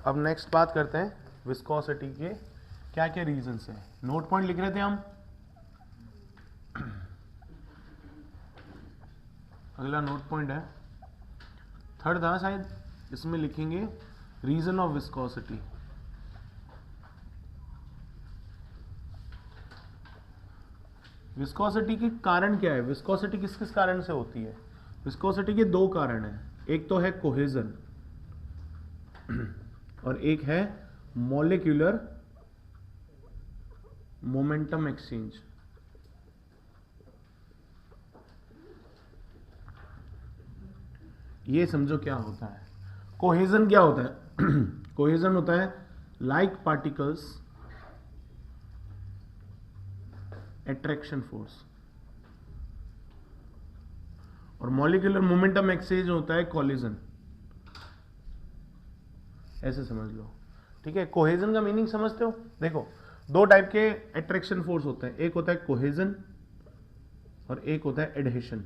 अब नेक्स्ट बात करते हैं विस्कोसिटी के क्या क्या रीजंस हैं। नोट पॉइंट लिख रहे थे हम। अगला नोट पॉइंट है, थर्ड था शायद, इसमें लिखेंगे रीजन ऑफ विस्कोसिटी। विस्कोसिटी के कारण क्या है, विस्कोसिटी किस किस कारण से होती है। विस्कोसिटी के दो कारण हैं, एक तो है कोहेजन और एक है मॉलिक्यूलर मोमेंटम एक्सचेंज। ये समझो क्या होता है। कोहेजन क्या होता है कोहेजन होता है लाइक पार्टिकल्स अट्रैक्शन फोर्स, और मॉलिक्यूलर मोमेंटम एक्सचेंज होता है कोलिजन। ऐसे समझ लो, ठीक है। कोहेजन का मीनिंग समझते हो। देखो, दो टाइप के अट्रैक्शन फोर्स होते हैं, एक होता है कोहेजन और एक होता है एडहेशन।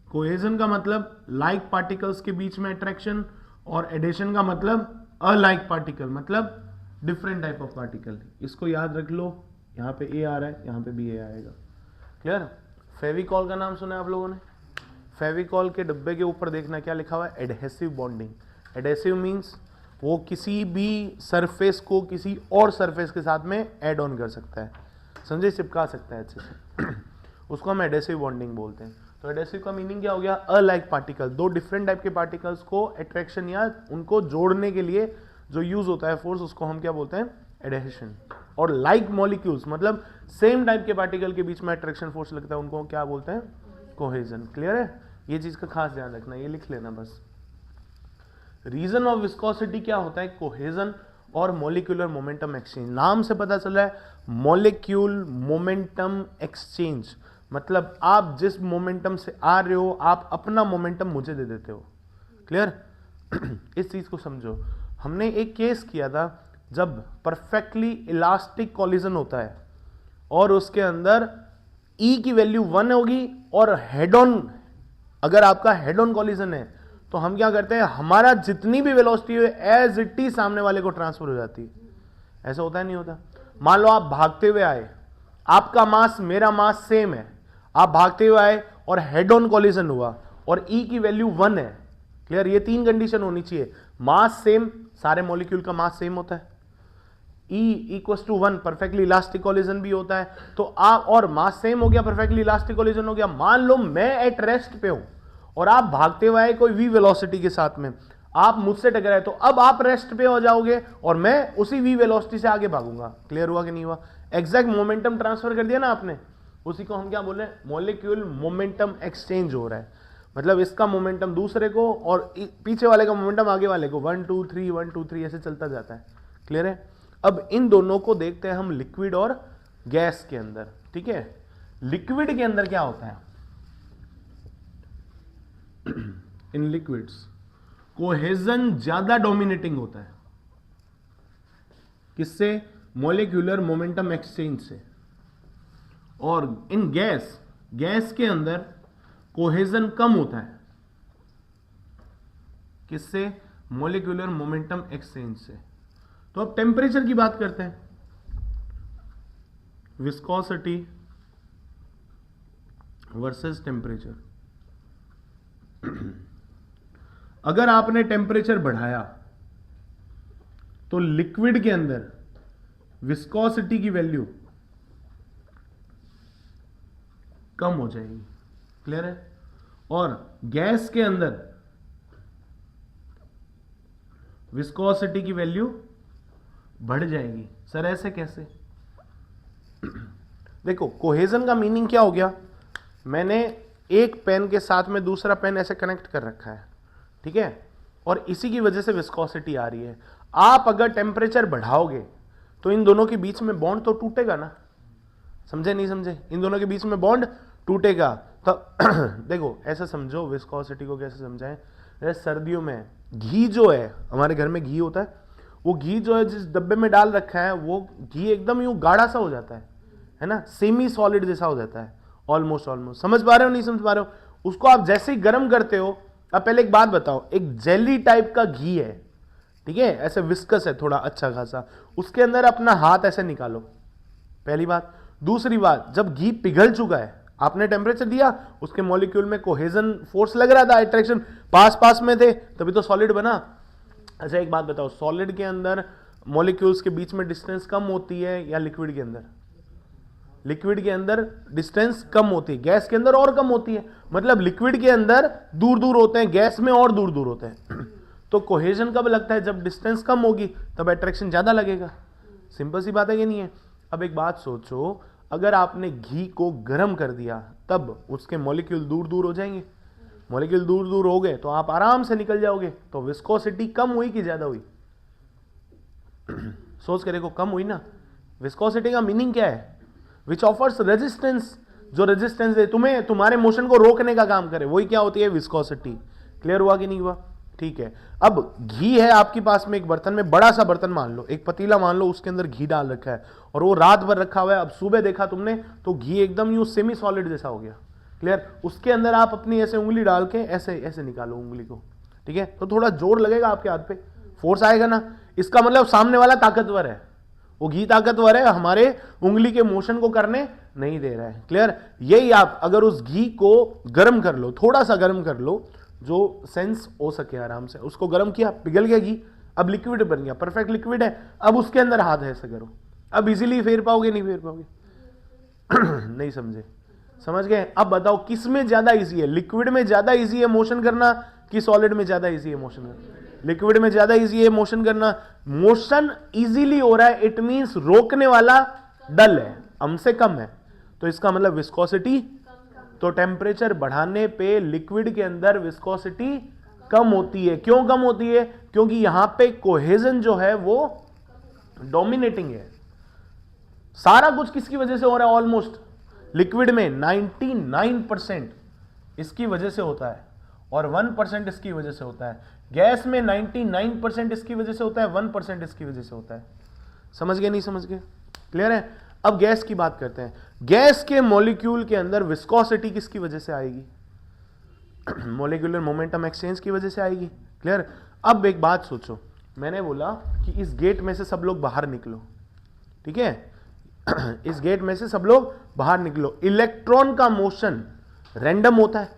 कोहेजन का मतलब लाइक पार्टिकल्स के बीच में अट्रैक्शन, और एडेशन का मतलब अलाइक पार्टिकल, मतलब डिफरेंट टाइप ऑफ पार्टिकल। इसको याद रख लो, यहां पे ए आ रहा है, यहां पे भी ए आएगा। क्लियर। फेविकॉल का नाम सुना है आप लोगों ने। फेविकॉल के डब्बे के ऊपर देखना क्या लिखा हुआ है, एडहेसिव बॉन्डिंग। एडहेसिव मींस वो किसी भी सरफेस को किसी और सरफेस के साथ में ऐड ऑन कर सकता है, समझे, चिपका सकता है अच्छे से उसको हम एडहेसिव बॉन्डिंग बोलते हैं। तो एडहेसिव का मीनिंग क्या हो गया, अलाइक पार्टिकल, दो डिफरेंट टाइप के पार्टिकल्स को अट्रैक्शन या उनको जोड़ने के लिए जो यूज होता है फोर्स, उसको हम क्या बोलते हैं, एडहेशन। और लाइक मॉलिक्यूल्स मतलब सेम टाइप के पार्टिकल के बीच में अट्रैक्शन फोर्स लगता है, उनको क्या बोलते हैं, कोहेजन। क्लियर है। ये चीज का खास ध्यान रखना, ये लिख लेना बस। रीजन ऑफ विस्कोसिटी क्या होता है, कोहेजन और मॉलिक्यूलर मोमेंटम एक्सचेंज। नाम से पता चला है मॉलिक्यूल मोमेंटम एक्सचेंज, मतलब आप जिस मोमेंटम से आ रहे हो आप अपना मोमेंटम मुझे दे देते हो। क्लियर। इस चीज को समझो। हमने एक केस किया था जब परफेक्टली इलास्टिक कॉलिजन होता है और उसके अंदर E की वैल्यू 1 होगी और हेड ऑन, अगर आपका हेड ऑन कॉलिजन है तो हम क्या करते हैं, हमारा जितनी भी वेलोसिटी है एज इट इज सामने वाले को ट्रांसफर हो जाती है। ऐसा होता है नहीं होता। मान लो आप भागते हुए आए, आपका मास मेरा मास सेम है, आप भागते हुए आए और हेड ऑन कॉलिजन हुआ और E की वैल्यू 1 है। क्लियर। ये तीन कंडीशन होनी चाहिए, मास सेम, सारे मॉलिक्यूल का मास सेम होता है, E equals to 1, perfectly elastic collision भी होता है। तो आप, और मास सेम हो गया, परफेक्टली इलास्टिक कॉलिजन हो गया। मान लो मैं एट रेस्ट पे हूं और आप भागते हुए आए कोई v वेलोसिटी के साथ में, आप मुझसे टकराए, तो अब आप रेस्ट पे हो जाओगे और मैं उसी v वेलोसिटी से आगे भागूंगा। क्लियर हुआ कि नहीं हुआ। एग्जैक्ट मोमेंटम ट्रांसफर कर दिया ना आपने, उसी को हम क्या बोल रहे हैं, मॉलिक्यूल मोमेंटम एक्सचेंज हो रहा है। मतलब इसका मोमेंटम दूसरे को और पीछे वाले का मोमेंटम आगे वाले को, 1 2 3 1 2 3 ऐसे चलता जाता है। क्लियर है। अब इन दोनों को देखते हैं हम लिक्विड और गैस के अंदर। ठीक है। लिक्विड के अंदर क्या होता है, इन लिक्विड्स कोहेजन ज्यादा डोमिनेटिंग होता है। किससे, मॉलिक्यूलर मोमेंटम एक्सचेंज से। और इन गैस के अंदर कोहेजन कम होता है। किससे, मॉलिक्यूलर मोमेंटम एक्सचेंज से। तो अब टेम्परेचर की बात करते हैं। Viscosity versus temperature. अगर आपने टेम्परेचर बढ़ाया तो लिक्विड के अंदर विस्कोसिटी की वैल्यू कम हो जाएगी। क्लियर है। और गैस के अंदर विस्कोसिटी की वैल्यू बढ़ जाएगी। सर ऐसे कैसे। देखो, कोहेजन का मीनिंग क्या हो गया, मैंने एक पेन के साथ में दूसरा पेन ऐसे कनेक्ट कर रखा है, ठीक है, और इसी की वजह से विस्कोसिटी आ रही है। आप अगर टेम्परेचर बढ़ाओगे तो इन दोनों के बीच में बॉन्ड तो टूटेगा ना। समझे नहीं समझे, इन दोनों के बीच में बॉन्ड टूटेगा। तो देखो ऐसा समझो, विस्कोसिटी को कैसे समझाएं, जैसे सर्दियों में घी जो है, हमारे घर में घी होता है, वो घी जो है जिस डब्बे में डाल रखा है वो घी एकदम यूं गाढ़ा सा हो जाता है ना, सेमी सॉलिड जैसा हो जाता है, ऑलमोस्ट। समझ पा रहे हो नहीं समझ पा रहे हो। उसको आप जैसे ही गर्म करते हो, अब पहले एक बात बताओ, एक जेली टाइप का घी है, ठीक है, ऐसे विस्कस है थोड़ा अच्छा खासा, उसके अंदर अपना हाथ ऐसे निकालो, पहली बात। दूसरी बात, जब घी पिघल चुका है, आपने टेम्परेचर दिया, उसके मॉलिक्यूल में कोहेजन फोर्स लग रहा था, अट्रैक्शन पास पास में थे, तभी तो सॉलिड बना। अच्छा एक बात बताओ, सॉलिड के अंदर मॉलिक्यूल्स के बीच में डिस्टेंस कम होती है या लिक्विड के अंदर? लिक्विड के अंदर डिस्टेंस कम होती है, गैस के अंदर और कम होती है। मतलब लिक्विड के अंदर दूर दूर होते हैं, गैस में और दूर दूर होते हैं। तो कोहेजन कब लगता है? जब डिस्टेंस कम होगी, तब अट्रैक्शन ज्यादा लगेगा। सिंपल सी बात है कि नहीं है? अब एक बात सोचो, अगर आपने घी को गर्म कर दिया, तब उसके मॉलिक्यूल दूर दूर हो जाएंगे। मॉलिक्यूल दूर दूर हो गए तो आप आराम से निकल जाओगे। तो विस्कोसिटी कम हुई कि ज्यादा हुई? सोच के देखो, कम हुई ना। विस्कोसिटी का मीनिंग क्या है? विच ऑफर्स रेजिस्टेंस, जो रेजिस्टेंस दे तुम्हें, तुम्हारे मोशन को रोकने का काम करे, वही क्या होती है? विस्कोसिटी। क्लियर हुआ कि नहीं हुआ? ठीक है। अब घी है आपके पास में एक बर्तन में, बड़ा सा बर्तन मान लो, एक पतीला मान लो, उसके अंदर घी डाल रखा है और वो रात भर रखा हुआ है। अब सुबह देखा तुमने तो घी एकदम यूं सेमी सॉलिड जैसा हो गया। क्लियर? उसके अंदर आप अपनी ऐसे उंगली डाल के ऐसे ऐसे निकालो उंगली को, ठीक है? तो थोड़ा जोर लगेगा आपके हाथ पे, फोर्स आएगा ना। इसका मतलब सामने वाला ताकतवर है, वो घी ताकतवर है, हमारे उंगली के मोशन को करने नहीं दे रहा है। क्लियर? यही आप अगर उस घी को गर्म कर लो, थोड़ा सा गर्म कर लो, जो सेंस हो सके आराम से, उसको गर्म किया, पिघल गया घी, अब लिक्विड बन गया, परफेक्ट लिक्विड है। अब उसके अंदर हाथ ऐसे करो, अब इजीली फेर पाओगे? नहीं फेर पाओगे। नहीं समझे? समझ गए? अब बताओ किस में ज्यादा इजी है? लिक्विड में ज्यादा इजी है मोशन करना कि सॉलिड में ज्यादा इजी है मोशन करना? लिक्विड में ज्यादा इजी है मोशन करना। मोशन इजीली हो रहा है, इट मींस रोकने वाला डल है, हमसे कम है, तो इसका मतलब विस्कोसिटी। तो टेम्परेचर बढ़ाने पे लिक्विड के अंदर विस्कोसिटी कम होती है। क्यों कम होती है? क्योंकि यहां पे कोहेजन जो है वो डोमिनेटिंग है। सारा कुछ किसकी वजह से हो रहा है? ऑलमोस्ट लिक्विड में 99% इसकी वजह से होता है और 1% इसकी वजह से होता है। गैस में 99% इसकी वजह से होता है, 1% इसकी वजह से होता है। समझ गए? नहीं समझ गए? क्लियर है? अब गैस की बात करते हैं। गैस के मॉलिक्यूल के अंदर विस्कोसिटी किसकी वजह से आएगी? मॉलिक्यूलर मोमेंटम एक्सचेंज की वजह से आएगी। क्लियर? अब एक बात सोचो, मैंने बोला कि इस गेट में से सब लोग बाहर निकलो, ठीक है? इस गेट में से सब लोग बाहर निकलो। इलेक्ट्रॉन का मोशन रैंडम होता है,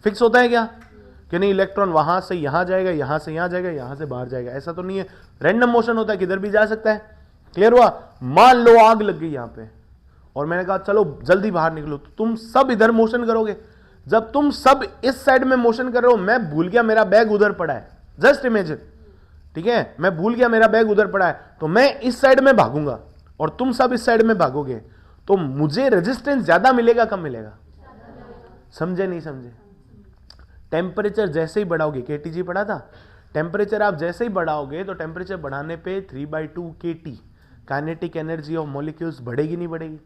फिक्स होता है क्या? कि नहीं, इलेक्ट्रॉन वहां से यहां जाएगा, यहां से यहां जाएगा, यहां से बाहर जाएगा, ऐसा तो नहीं है। रैंडम मोशन होता है, किधर भी जा सकता है। क्लियर हुआ? मान लो आग लग गई यहां पे और मैंने कहा चलो जल्दी बाहर निकलो, तो तुम सब इधर मोशन करोगे। जब तुम सब इस साइड में मोशन कर रहे हो, मैं भूल गया मेरा बैग उधर पड़ा है, जस्ट इमेजिन, ठीक है? मैं भूल गया मेरा बैग उधर पड़ा है, तो मैं इस साइड में भागूंगा और तुम सब इस साइड में भागोगे, तो मुझे रेजिस्टेंस ज्यादा मिलेगा कम मिलेगा? समझे नहीं समझे? टेम्परेचर जैसे ही बढ़ाओगे, केटीजी पढ़ा था, टेम्परेचर आप जैसे ही बढ़ाओगे तो टेम्परेचर बढ़ाने पे 3/2 kT kinetic energy of molecules बढ़ेगी नहीं बढ़ेगी?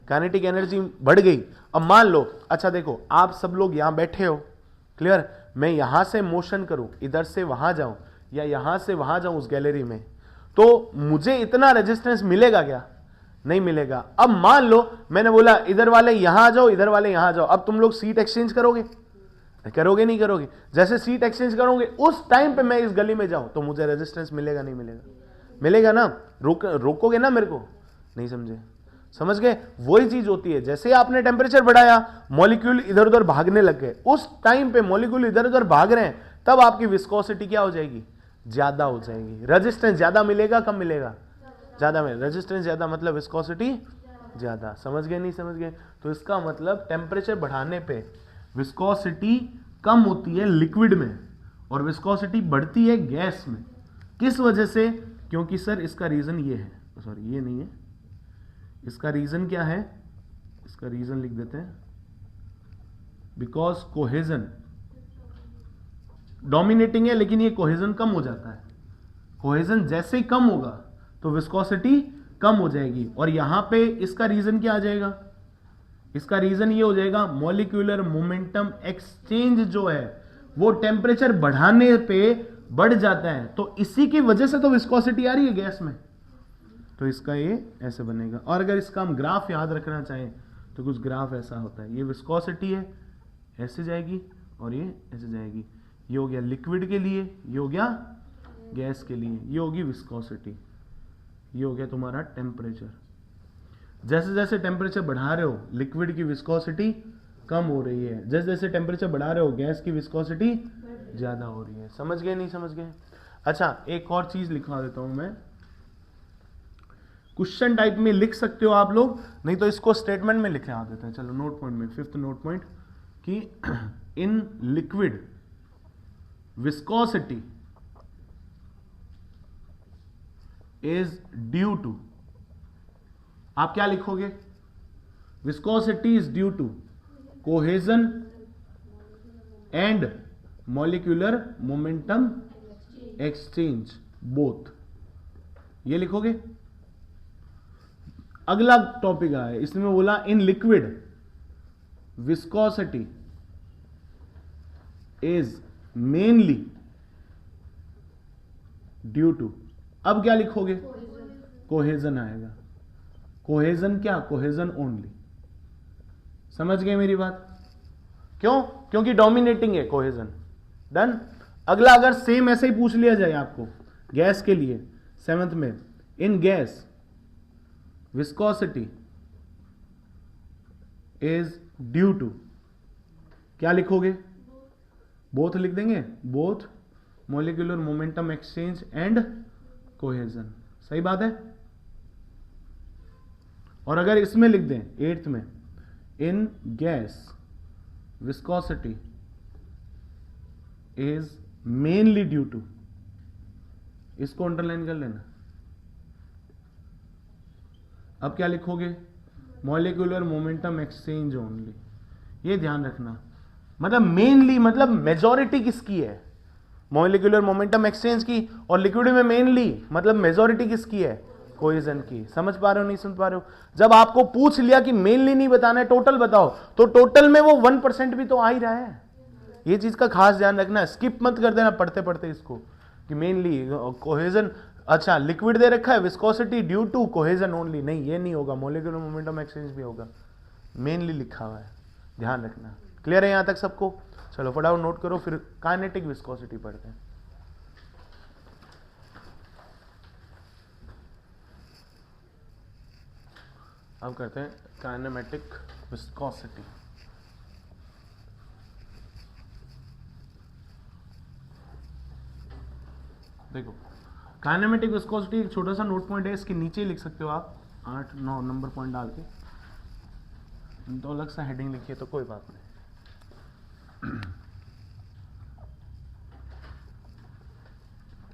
काइनेटिक एनर्जी बढ़ गई। अब मान लो, अच्छा देखो, आप सब लोग यहां बैठे हो, क्लियर? मैं यहां से मोशन करूं, इधर से वहां जाऊं या यहां से वहां जाऊं उस गैलरी में, तो मुझे इतना रेजिस्टेंस मिलेगा क्या? नहीं मिलेगा। अब मान लो मैंने बोला इधर वाले यहां आ जाओ, इधर वाले यहां आ जाओ, अब तुम लोग सीट एक्सचेंज करोगे? करोगे नहीं करोगे? जैसे सीट एक्सचेंज करोगे, उस टाइम पे मैं इस गली में जाऊं तो मुझे रेजिस्टेंस मिलेगा नहीं मिलेगा? मिलेगा ना। रोकोगे ना मेरे को? नहीं समझे? समझ गए? वही चीज होती है, जैसे आपने टेम्परेचर बढ़ाया, मॉलिक्यूल इधर उधर भागने लग गए, उस टाइम पे मॉलिक्यूल इधर उधर भाग रहे हैं, तब आपकी विस्कोसिटी क्या हो जाएगी? ज्यादा हो जाएगी। रेजिस्टेंस ज्यादा मिलेगा कम मिलेगा? ज्यादा मिलेगा। रेजिस्टेंस ज्यादा मतलब विस्कोसिटी ज्यादा। समझ गए नहीं समझ गए? तो इसका मतलब टेम्परेचर बढ़ाने पे विस्कोसिटी कम होती है लिक्विड में और विस्कोसिटी बढ़ती है गैस में। किस वजह से? क्योंकि सर इसका रीजन ये है, सॉरी ये नहीं है, इसका रीजन क्या है? इसका रीजन लिख देते हैं, बिकॉज कोहेजन डोमिनेटिंग है, लेकिन ये कोहेजन कम हो जाता है। कोहेजन जैसे ही कम होगा तो विस्कोसिटी कम हो जाएगी। और यहां पे इसका रीजन क्या आ जाएगा? इसका रीजन ये हो जाएगा, मॉलिक्यूलर मोमेंटम एक्सचेंज जो है वो टेम्परेचर बढ़ाने पे बढ़ जाता है, तो इसी की वजह से तो विस्कोसिटी आ रही है गैस में। तो इसका ये ऐसे बनेगा। और अगर इसका हम ग्राफ याद रखना चाहें तो कुछ ग्राफ ऐसा होता है, ये विस्कोसिटी है, ऐसे जाएगी और ये ऐसे जाएगी। ये हो गया लिक्विड के लिए, ये हो गया गैस के लिए, ये होगी विस्कोसिटी, ये हो गया तुम्हारा टेम्परेचर। जैसे जैसे टेम्परेचर बढ़ा रहे हो लिक्विड की विस्कोसिटी कम हो रही है, जैसे जैसे टेम्परेचर बढ़ा रहे हो गैस की विस्कोसिटी ज्यादा हो रही है। समझ गए नहीं समझ गए? अच्छा एक और चीज लिखवा देता हूं मैं, क्वेश्चन टाइप में लिख सकते हो आप लोग, नहीं तो इसको स्टेटमेंट में लिखे आ देते हैं। चलो नोट पॉइंट में, फिफ्थ नोट पॉइंट कि in liquid viscosity is due to, आप क्या लिखोगे? Viscosity is due to cohesion and molecular momentum exchange both, ये लिखोगे। अगला टॉपिक आया, इसमें बोला in liquid viscosity is mainly due to, अब क्या लिखोगे? कोहेजन आएगा। कोहेजन क्या? Cohesion only. समझ गए मेरी बात? क्यों? क्योंकि डोमिनेटिंग है कोहेजन। डन। अगला अगर सेम ऐसे ही पूछ लिया जाए आपको गैस के लिए, सेवंथ में, in gas viscosity is due to, क्या लिखोगे? बोथ लिख देंगे, both molecular momentum exchange and cohesion. सही बात है। और अगर इसमें लिख दें एट्थ में, in gas viscosity is mainly due to, इसको अंडरलाइन कर लेना। अब क्या लिखोगे? Molecular momentum exchange only. ये ध्यान रखना, मतलब मेनली मतलब मेजॉरिटी किसकी है? मॉलिक्यूलर मोमेंटम एक्सचेंज की, और लिक्विड में मेनली मतलब मेजॉरिटी किसकी है? कोहेजन की। समझ पा रहे हो नहीं समझ पा रहे हो? जब आपको पूछ लिया कि मेनली नहीं बताना है, टोटल बताओ, तो टोटल में वो 1% भी तो आ ही रहा है। ये चीज का खास ध्यान रखना, स्किप मत कर देना पढ़ते पढ़ते इसको, कि मेनली कोहेजन, अच्छा लिक्विड दे रखा है viscosity due to cohesion only, नहीं ये नहीं होगा, मॉलिक्यूलर मोमेंटम एक्सचेंज भी होगा, मेनली लिखा हुआ है, ध्यान रखना। क्लियर है यहां तक सबको? चलो फटाफट नोट करो, फिर काइनेटिक विस्कोसिटी पढ़ते हैं। अब करते हैं काइनेमेटिक विस्कोसिटी। देखो काइनेमेटिक विस्कोसिटी एक छोटा सा नोट पॉइंट है, इसके नीचे ही लिख सकते हो आप, 8-9 नंबर पॉइंट डाल के, तो अलग सा हेडिंग लिखिए तो कोई बात नहीं।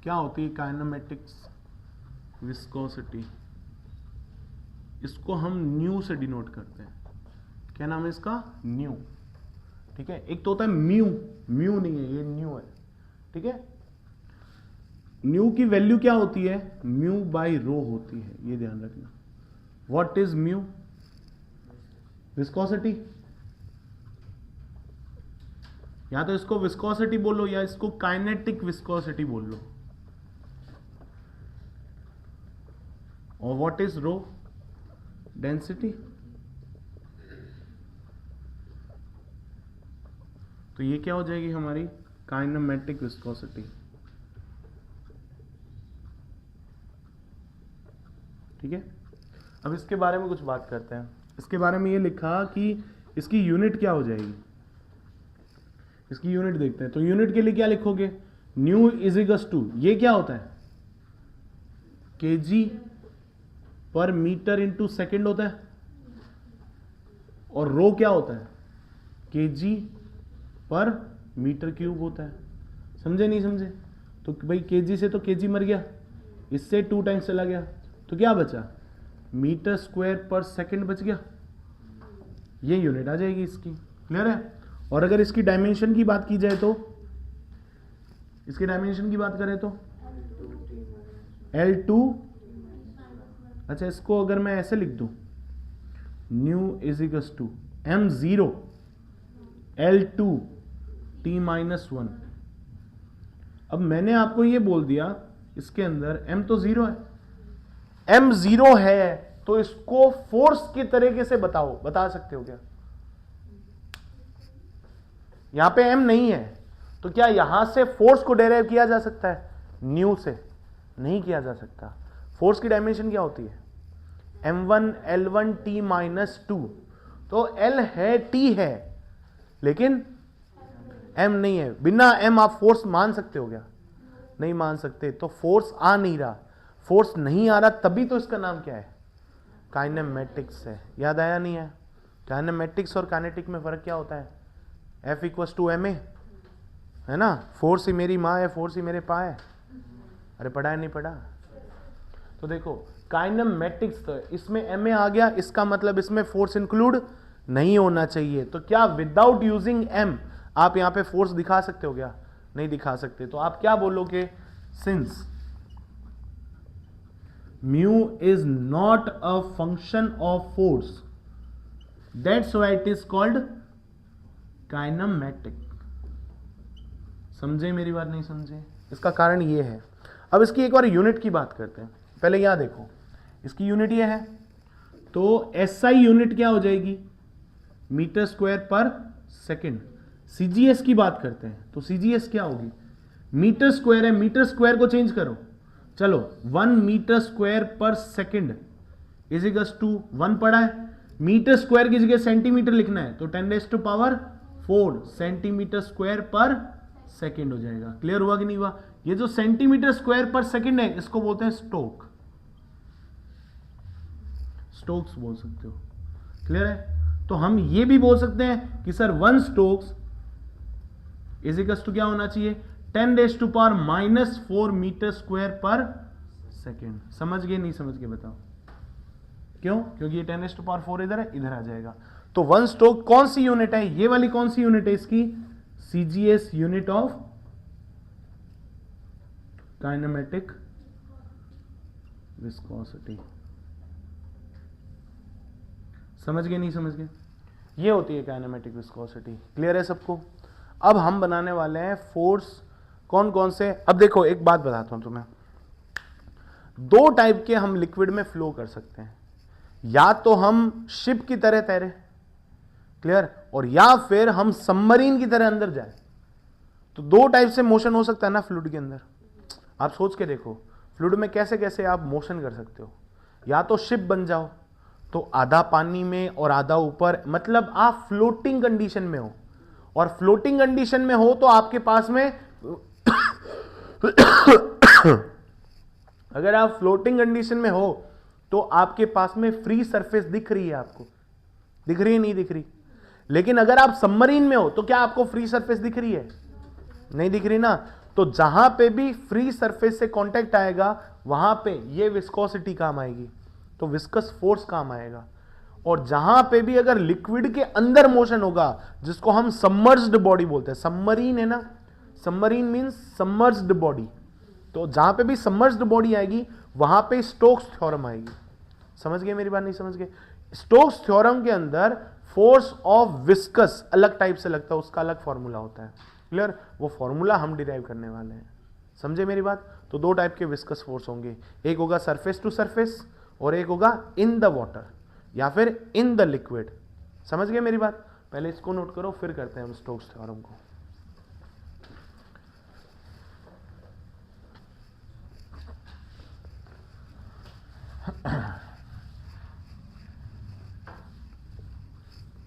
क्या होती है काइनेमेटिक विस्कोसिटी? इसको हम न्यू से डिनोट करते हैं। क्या नाम है इसका? न्यू। ठीक है, एक तो होता है म्यू, म्यू नहीं है ये, न्यू है। ठीक है, न्यू की वैल्यू क्या होती है? म्यू बाई रो होती है, ये ध्यान रखना। What is mu? विस्कोसिटी। या तो इसको विस्कोसिटी बोलो या इसको काइनेटिक विस्कोसिटी बोल लो। और व्हाट इज रो? डेंसिटी। तो ये क्या हो जाएगी हमारी? Kinematic viscosity. ठीक है, अब इसके बारे में कुछ बात करते हैं। इसके बारे में ये लिखा कि इसकी यूनिट क्या हो जाएगी, इसकी यूनिट देखते हैं। तो यूनिट के लिए क्या लिखोगे? न्यू इज इक्वल्स टू, ये क्या होता है? केजी पर मीटर इंटू सेकेंड होता है। और रो क्या होता है? केजी पर मीटर क्यूब होता है। समझे नहीं समझे? तो भाई केजी से तो केजी मर गया, इससे 2 टाइम्स चला गया, तो क्या बचा? मीटर स्क्वायर पर सेकंड बच गया। ये यूनिट आ जाएगी इसकी। क्लियर है? और अगर इसकी डायमेंशन की बात की जाए तो, इसकी डायमेंशन की बात करें तो L2, अच्छा इसको अगर मैं ऐसे लिख दूं, new is equals to M0 L2 T-1। अब मैंने आपको ये बोल दिया, इसके अंदर M तो 0 है, M 0 है, तो इसको फोर्स के तरीके से बताओ, बता सकते हो क्या? यहां पे M नहीं है, तो क्या यहां से फोर्स को डेराइव किया जा सकता है? न्यू से नहीं किया जा सकता। फोर्स की डायमेंशन क्या होती है? m1 l1 t minus 2। तो l है, t है, लेकिन m नहीं है। बिना m आप फोर्स मान सकते हो क्या? नहीं मान सकते। तो फोर्स आ नहीं रहा, फोर्स नहीं आ रहा, तभी तो इसका नाम क्या है? काइनेमेटिक्स है। याद आया नहीं है? काइनेमेटिक्स और काइनेटिक में फर्क क्या होता है? F इक्वल्स टू ma है ना। फोर्स ही मेरी माँ है, फोर्स ही मेरे पा है। अरे पढ़ा है नहीं पढ़ा? तो देखो काइनेमेटिक्स, तो इसमें ma आ गया, इसका मतलब इसमें फोर्स इंक्लूड नहीं होना चाहिए। तो क्या विदाउट यूजिंग m आप यहां पे फोर्स दिखा सकते हो क्या? नहीं दिखा सकते। तो आप क्या बोलोगे? Since mu is not a function of force, that's why it is called kinematic। समझे मेरी बात? नहीं समझे? इसका कारण ये है। अब इसकी एक बार यूनिट की बात करते हैं। पहले यहां देखो, इसकी यूनिट ये है, तो SI यूनिट क्या हो जाएगी? मीटर स्क्वायर पर सेकंड। CGS की बात करते हैं, तो CGS क्या होगी? मीटर स्क्वायर है, मीटर स्क्वायर को चेंज करो। चलो 1 मीटर स्क्वायर पर सेकंड इज इक्वल्स टू 1 पड़ा है, मीटर स्क्वायर की जगह सेंटीमीटर लिखना है, तो 10⁴ सेंटीमीटर स्क्वायर पर सेकंड हो जाएगा। क्लियर हुआ कि नहीं हुआ? ये जो सेंटीमीटर स्क्वायर पर सेकंड है, इसको बोलते हैं स्टोक, स्टोक्स बोल सकते हो। क्लियर है? तो हम ये भी बोल सकते हैं कि sir 1 Stokes is equals to क्या होना चाहिए? 10⁻⁻⁴ मीटर स्क्वायर पर सेकेंड। समझ गए नहीं समझ गए बताओ? क्यों? क्योंकि ये 10⁻⁴ इधर है, इधर आ जाएगा। तो 1 स्टोक कौन सी यूनिट है? ये वाली कौन सी यूनिट है इसकी? CGS unit of kinematic viscosity. समझ गए नहीं समझ गए? ये होती है काइनेमेटिक विस्कोसिटी। क्लियर है सबको? अब हम बनाने वाले हैं फोर्स। कौन कौन से? अब देखो एक बात बताता हूं तुम्हें, 2 टाइप के हम लिक्विड में फ्लो कर सकते हैं। या तो हम शिप की तरह तैरे, क्लियर, और या फिर हम सबमरीन की तरह अंदर जाए। तो 2 टाइप से मोशन हो सकता है ना फ्लूइड के अंदर। आप सोच के देखो फ्लूइड में कैसे कैसे आप मोशन कर सकते हो। या तो शिप बन जाओ, तो आधा पानी में और आधा ऊपर, मतलब आप फ्लोटिंग कंडीशन में हो। और फ्लोटिंग कंडीशन में हो तो आपके पास में अगर आप फ्लोटिंग कंडीशन में हो तो आपके पास में फ्री सरफेस दिख रही है। आपको दिख रही है? नहीं दिख रही? लेकिन अगर आप सबमरीन में हो तो क्या आपको फ्री सरफेस दिख रही है? नहीं दिख रही ना। तो जहां पे भी फ्री सरफेस से कांटेक्ट आएगा वहां पे ये विस्कोसिटी काम आएगी, तो विस्कस फोर्स काम आएगा। और जहां पे भी अगर लिक्विड के अंदर मोशन होगा, जिसको हम सबमर्ज्ड बॉडी बोलते हैं, सबमरीन है ना, सबमरीन मींस सबमर्ज्ड बॉडी, तो जहां पे भी सबमर्ज्ड बॉडी आएगी वहां पे स्टोक्स थ्योरम आएगी। समझ गए मेरी बात? नहीं समझ गए? स्टोक्स थ्योरम के अंदर फोर्स ऑफ विस्कस अलग टाइप से लगता है, उसका अलग फॉर्मूला होता है। क्लियर? वो फॉर्मूला हम डिराइव करने वाले हैं। समझे मेरी बात? तो 2 टाइप के विस्कस फोर्स होंगे, एक होगा सरफेस टू सरफेस और एक होगा इन द वाटर या फिर इन द लिक्विड। समझ गए मेरी बात? पहले इसको नोट करो, फिर करते हैं हम स्टोक्स थ्योरम को।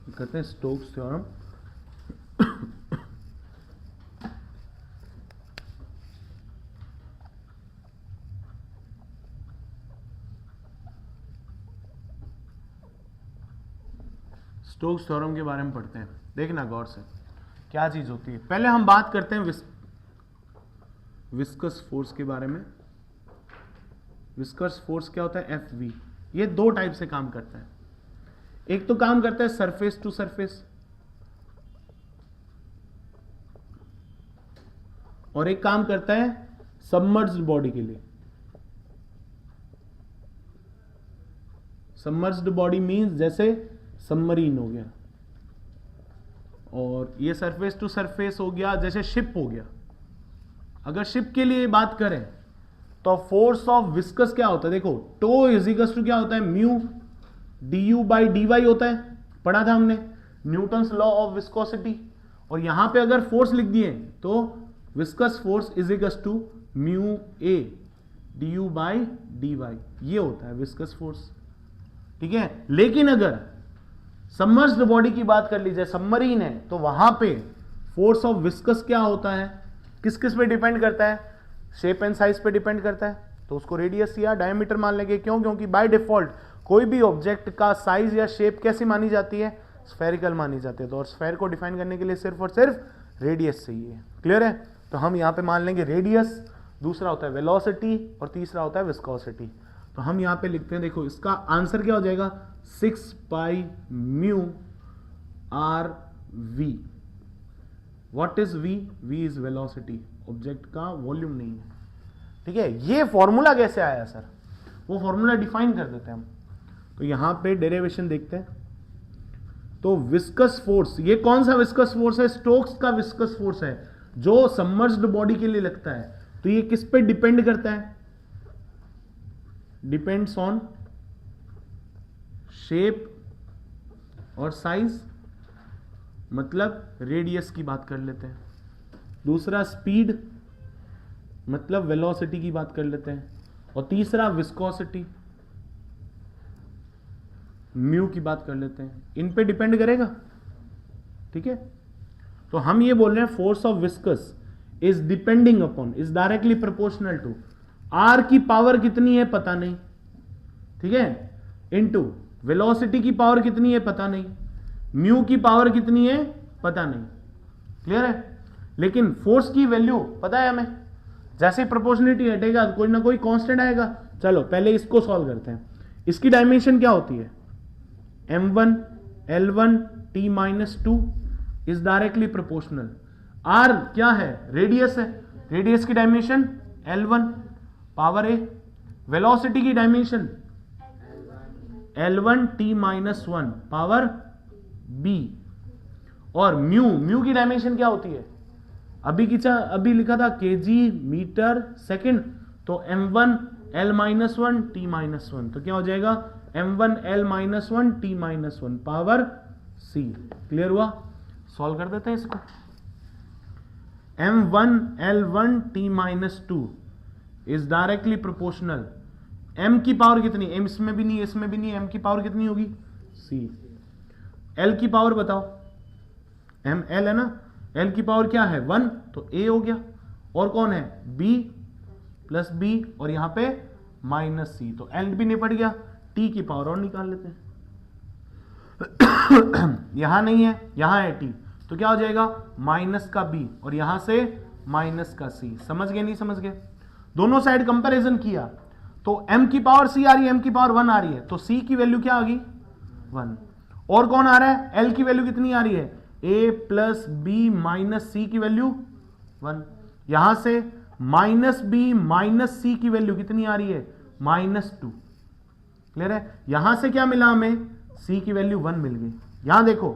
करते हैं स्टोक्स थ्योरम। स्टोक्स थ्योरम के बारे में पढ़ते हैं। देखना गौर से क्या चीज होती है। पहले हम बात करते हैं विस्कस फोर्स के बारे में। विस्कस फोर्स क्या होता है? FV। ये 2 टाइप से काम करता है। एक तो काम करता है सरफेस टू सरफेस, और एक काम करता है सबमर्ज्ड बॉडी के लिए। सबमर्ज्ड बॉडी मींस जैसे सबमरीन हो गया, और ये सरफेस टू सरफेस हो गया जैसे शिप हो गया। अगर शिप के लिए बात करें तो फोर्स ऑफ विस्कस क्या होता है? देखो टो इज इक्वल टू क्या होता है? म्यू du/dy होता है, पढ़ा था हमने न्यूटन्स लॉ ऑफ विस्कोसिटी। और यहां पे अगर फोर्स लिख दिए तो viscous force is equal to mu A D by D Y, ये होता है विस्कस फोर्स। ठीक है, लेकिन अगर सबमर्ज्ड बॉडी की बात कर लीजिए, सबमरीन है, तो वहां पे फोर्स ऑफ विस्कस क्या होता है, किस किस पे डिपेंड करता है, शेप एंड साइज पे डिपेंड करता है, तो उसको रेडियस या डायमीटर मान लेंगे। क्यों? क्योंकि बाय डिफॉल्ट कोई भी ऑब्जेक्ट का साइज या शेप कैसी मानी जाती है, स्फेरिकल मानी जाती है, तो और स्फेयर को डिफाइन करने के लिए सिर्फ और सिर्फ रेडियस चाहिए। क्लियर है? तो हम यहां पे मान लेंगे रेडियस, दूसरा होता है वेलोसिटी और तीसरा होता है विस्कोसिटी। तो हम यहां पे लिखते हैं, देखो इसका आंसर क्या हो जाएगा, 6 pi mu are V. What is V? V is velocity, object का वॉल्यूम नहीं है। ठीक है, ये फॉर्मूला कैसे आया सर, वो फॉर्मूला डिफाइन कर देते हैं हम। तो यहां पे डेरिवेशन देखते हैं। तो विस्कस फोर्स, ये कौन सा विस्कस फोर्स है, स्टोक्स का विस्कस फोर्स है जो सबमर्ज्ड बॉडी के लिए लगता है। तो ये किस पे डिपेंड करता है, डिपेंड्स ऑन शेप और साइज, मतलब रेडियस की बात कर लेते हैं। दूसरा स्पीड, मतलब वेलोसिटी की बात कर लेते हैं। और तीसरा विस्कोसिटी, म्यू की बात कर लेते हैं। इन पे डिपेंड करेगा। ठीक है, तो हम ये बोल रहे हैं force of viscous is depending upon, is directly proportional to, R की पावर कितनी है पता नहीं, ठीक है, इनटू वेलोसिटी की पावर कितनी है पता नहीं, म्यू की पावर कितनी है पता नहीं। क्लियर है? लेकिन फोर्स की वैल्यू पता है हमें, जैसे प्रोपोर्शनलिटी हटेगा तो कोई ना कोई कांस्टेंट आएगा। चलो पहले इसको सॉल्व करते हैं। इसकी डायमेंशन क्या होती है, m1 l1 t-2 is directly proportional. r क्या है, रेडियस है, रेडियस की dimension l1 power a, velocity की dimension l1 t-1 power b, और म्यू की डायमेंशन क्या होती है, अभी लिखा था kg मीटर सेकंड, तो m1 l-1 t-1, तो क्या हो जाएगा m1 l-1 t-1 power c। Clear हुआ? सॉल्व कर देते हैं इसको। m1 l1 t-2 is directly proportional, m की पावर कितनी, m इसमें भी नहीं इसमें भी नहीं, m की पावर कितनी होगी c। l की पावर बताओ, m l है ना, l की पावर क्या है 1, तो a हो गया, और कौन है b प्लस b, और यहां पे माइनस c, तो l भी निपट गया। t की पावर और निकाल लेते हैं यहां नहीं है, यहां है t, तो क्या हो जाएगा माइनस का b, और यहां से माइनस का c। समझ गए नहीं समझ गए? दोनों साइड कंपैरिजन किया तो m की पावर c आ रही है, m की पावर 1 आ रही है, तो c की वैल्यू क्या आ गई 1, और कौन आ रहा है l की वैल्यू कितनी आ रही है, a प्लस बी माइनस सी की वैल्यू 1, यहां से माइनस बी माइनस सी की वैल्यू कितनी आ रही है -2। क्लियर है? यहां से क्या मिला हमें, c की वैल्यू 1 मिल गई। यहां देखो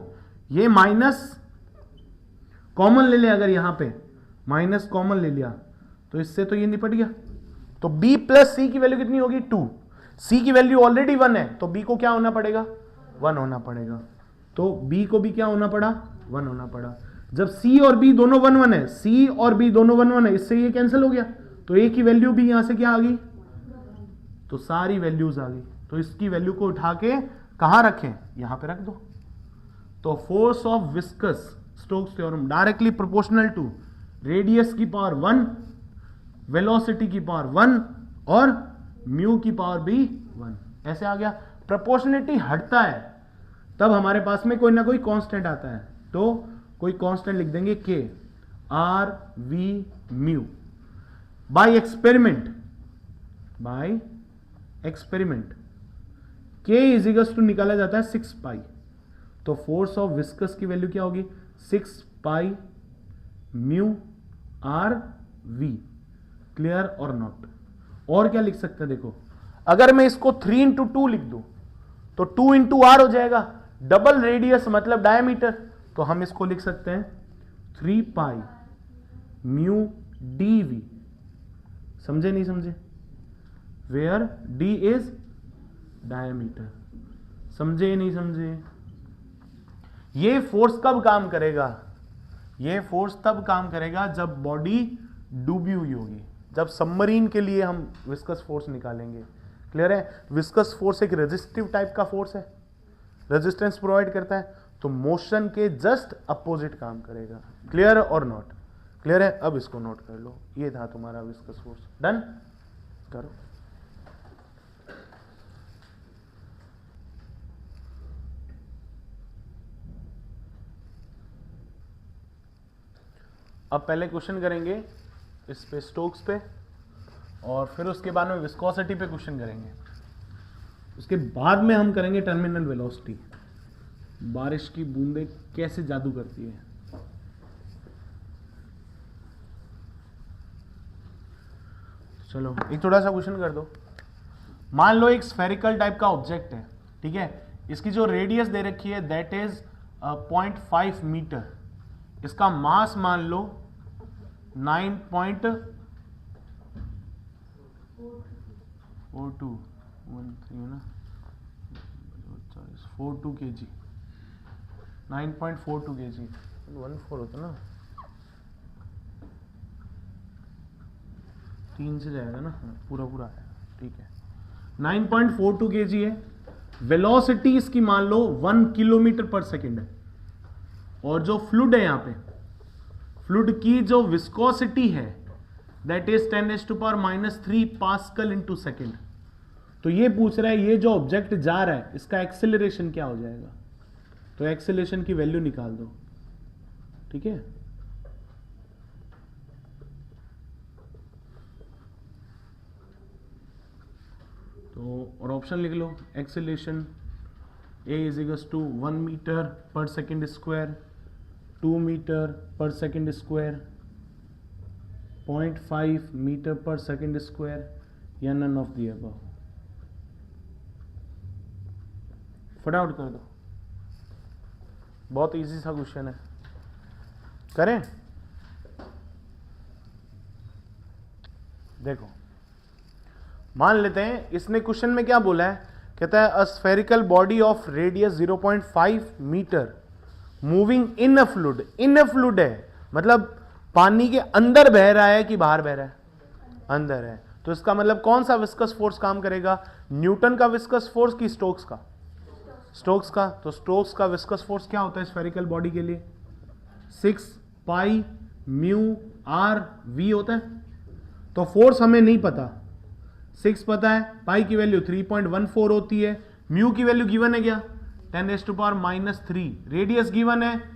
ये माइनस कॉमन ले लिया, अगर यहां पे माइनस कॉमन ले लिया तो इससे तो ये निपट गया। तो b प्लस सी की वैल्यू कितनी होगी 2, c की वैल्यू ऑलरेडी 1 है, तो b को क्या होना पड़ेगा 1 होना पड़ेगा, तो b को भी क्या होना पड़ा 1 होना पड़ा। जब c और b दोनों 1 1 है, c और b दोनों 1 1 है, इससे ये कैंसिल हो गया, तो a की वैल्यू भी यहां से क्या आ गई, तो सारी वैल्यूज आ गई। तो इसकी वैल्यू को उठा के कहां रखें, यहां पे रख दो। तो force of viscous, Stokes theorem, directly proportional to radius की पावर 1, वेलोसिटी की पावर 1 और म्यू की पावर भी 1। ऐसे आ गया। प्रोपोर्शनलिटी हटता है तब हमारे पास में कोई ना कोई कांस्टेंट आता है, तो कोई कांस्टेंट लिख देंगे k, r v mu. By experiment k is equal to निकाला जाता है 6 पाई, तो फोर्स ऑफ विस्कस की वैल्यू क्या होगी 6 pi mu are V. Clear और नॉट? और क्या लिख सकते हैं, देखो अगर मैं इसको 3 इंटू 2 लिख दूं तो 2 इंटू आर हो जाएगा, डबल रेडियस मतलब डायमीटर, तो हम इसको लिख सकते हैं 3 पाई म्यू डी वी। समझे नहीं समझे? Where D is diameter. समझे नहीं समझे? ये फोर्स कब काम करेगा, ये फोर्स तब काम करेगा जब बॉडी डूबी हुई होगी, जब सबमरीन के लिए हम विस्कस फोर्स निकालेंगे। क्लियर है? विस्कस फोर्स एक रेजिस्टिव टाइप का फोर्स है, रेजिस्टेंस प्रोवाइड करता है, तो मोशन के जस्ट अपोजिट काम करेगा। क्लियर और नॉट? क्लियर है? अब इसको नोट कर लो, ये था तुम्हारा विस्कस फोर्स। डन करो। अब पहले क्वेश्चन करेंगे इस पे, स्टोक्स पे, और फिर उसके बाद में विस्कोसिटी पे क्वेश्चन करेंगे। उसके बाद में हम करेंगे टर्मिनल वेलोसिटी, बारिश की बूंदें कैसे जादू करती है। चलो एक थोड़ा सा क्वेश्चन कर दो। मान लो एक स्फेरिकल टाइप का ऑब्जेक्ट है, ठीक है, इसकी जो रेडियस दे रखी है दैट इज 0.5 मीटर, इसका मास मान लो 9.4213 ना, 42 kg, 9.42 kg, 14 होता ना, 3 से जाएगा ना, पूरा पूरा है, ठीक है। 9.42 kg है, वेलोसिटी इसकी मान लो 1 किलोमीटर पर सेकेंड है, और जो फ्लूइड है यहाँ पे, फ्लूइड की जो विस्कोसिटी है that is 10⁻³ pascal into second. तो ये पूछ रहा है ये जो ऑब्जेक्ट जा रहा है इसका एक्सेलरेशन क्या हो जाएगा, तो एक्सेलरेशन की वैल्यू निकाल दो, ठीक है। तो और ऑप्शन लिख लो, acceleration A is equals to 1 metre पर सेकेंड स्क्वायर, 2 मीटर पर सेकेंड स्क्वायर, 0.5 मीटर पर सेकेंड स्क्वायर, या नन ऑफ दी अबव। फटाफट कर दो, बहुत इजी सा क्वेश्चन है, करें। देखो मान लेते हैं इसने क्वेश्चन में क्या बोला है, कहता है a spherical body of radius 0.5 metre moving in a fluid. In a fluid है मतलब पानी के अंदर बह रहा है कि बाहर बह रहा है, अंदर है, तो इसका मतलब कौन सा विस्कस फोर्स काम करेगा, न्यूटन का विस्कस फोर्स की स्टोक्स का, स्टोक्स का। तो स्टोक्स का विस्कस फोर्स क्या होता है स्फेरिकल बॉडी के लिए, 6 पाई म्यू आर वी होता है। तो फोर्स हमें नहीं पता, 6 पता है, पाई की वैल्यू 3.14 होती है, म्यू की वैल्यू गिवन है क्या 10⁻³ रेडियस गिवन है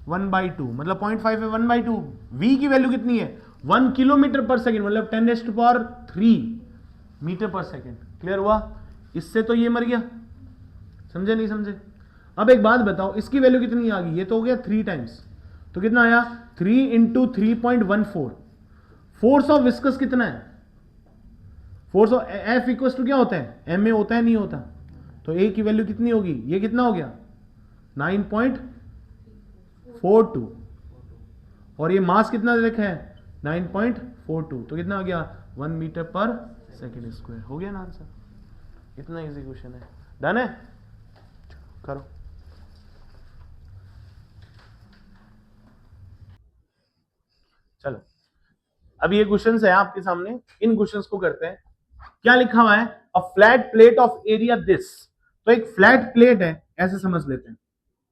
1/2 मतलब 0.5 है 1/2, वी की वैल्यू कितनी है 1 किलोमीटर पर सेकेंड मतलब 10⁻³ मीटर पर सेकेंड। क्लियर हुआ? इससे तो ये मर गया, समझे नहीं समझे? अब एक बात बताओ, इसकी वैल्यू कितनी आ गई, ये तो हो गया 3 टाइम्स, तो कितना आया 3 × 3.14। फोर्स ऑफ विस्कस कितना है, force of F equal to क्या होता है, एम ए होता है नहीं होता, तो ए की वैल्यू कितनी होगी, ये कितना हो गया 9.42, और ये मास कितना दे रखा है 9.42, तो कितना हो गया 1 मीटर पर सेकेंड स्क्वायर। हो गया ना आंसर, इतना इजी क्वेश्चन है। डन है, करो। चलो अब ये क्वेश्चंस है आपके सामने, इन क्वेश्चंस को करते हैं। क्या लिखा हुआ है, a flat plate of area this. तो एक फ्लैट प्लेट है ऐसे समझ लेते हैं,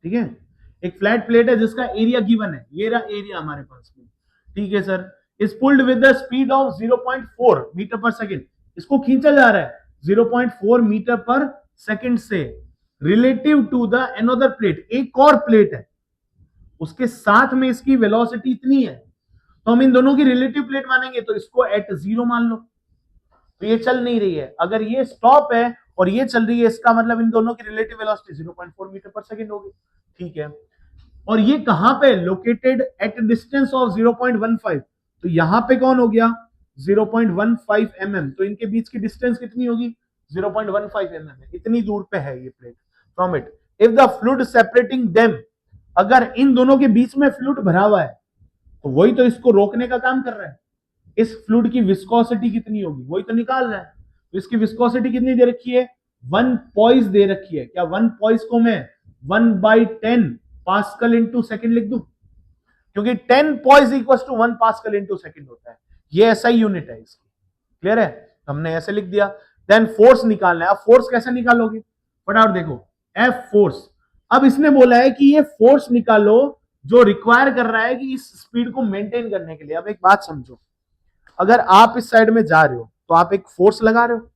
ठीक है, एक फ्लैट प्लेट है जिसका एरिया गिवन है, ये रहा एरिया हमारे पास में, ठीक है sir. Is pulled with the speed of 0.4 metre पर सेकेंड, इसको खींचा जा रहा है 0.4 मीटर पर सेकेंड से relative to the another plate, एक और प्लेट है उसके साथ में इसकी वेलोसिटी इतनी है, तो हम इन दोनों की रिलेटिव प्लेट मानेंगे, तो इसको एट 0 मान लो, तो ये चल नहीं रही है। अगर ये स्टॉप है और ये चल रही है, इसका मतलब इन दोनों की रिलेटिव वेलोसिटी 0.4 मीटर पर सेकेंड होगी, ठीक है। और ये कहां पे लोकेटेड, एट डिस्टेंस ऑफ 0.15, तो यहां पे कौन हो गया 0.15 mm, तो इनके बीच की डिस्टेंस कितनी होगी 0.15 mm, इतनी दूर पे है ये plate from it. If the fluid separating them, अगर इन दोनों के बीच में फ्लूइड भरा हुआ है, तो वही तो इसको रोकने का काम कर रहा है। इस फ्लूइड की विस्कोसिटी कितनी होगी वही तो निकाल रहा है, तो इसकी विस्कोसिटी कितनी दे रखी है 1 पॉइस दे रखी है। क्या 1 पॉइस को मैं 1/10 पास्कल इंटू सेकेंड लिख दूं, क्योंकि 10 poise equal to 1 pascal into second होता है, ये ऐसा ही यूनिट है इसकी। क्लियर है, तो हमने ऐसे लिख दिया। देन फोर्स निकालना है। अब फोर्स कैसे निकालोगे, फटाफट देखो, एफ फोर्स। अब इसने बोला है कि ये फोर्स निकालो जो रिक्वायर कर रहा है कि इस स्पीड को मेंटेन करने के लिए। अब एक बात समझो, अगर आप इस साइड में जा रहे हो तो आप एक फोर्स लगा रहे हो,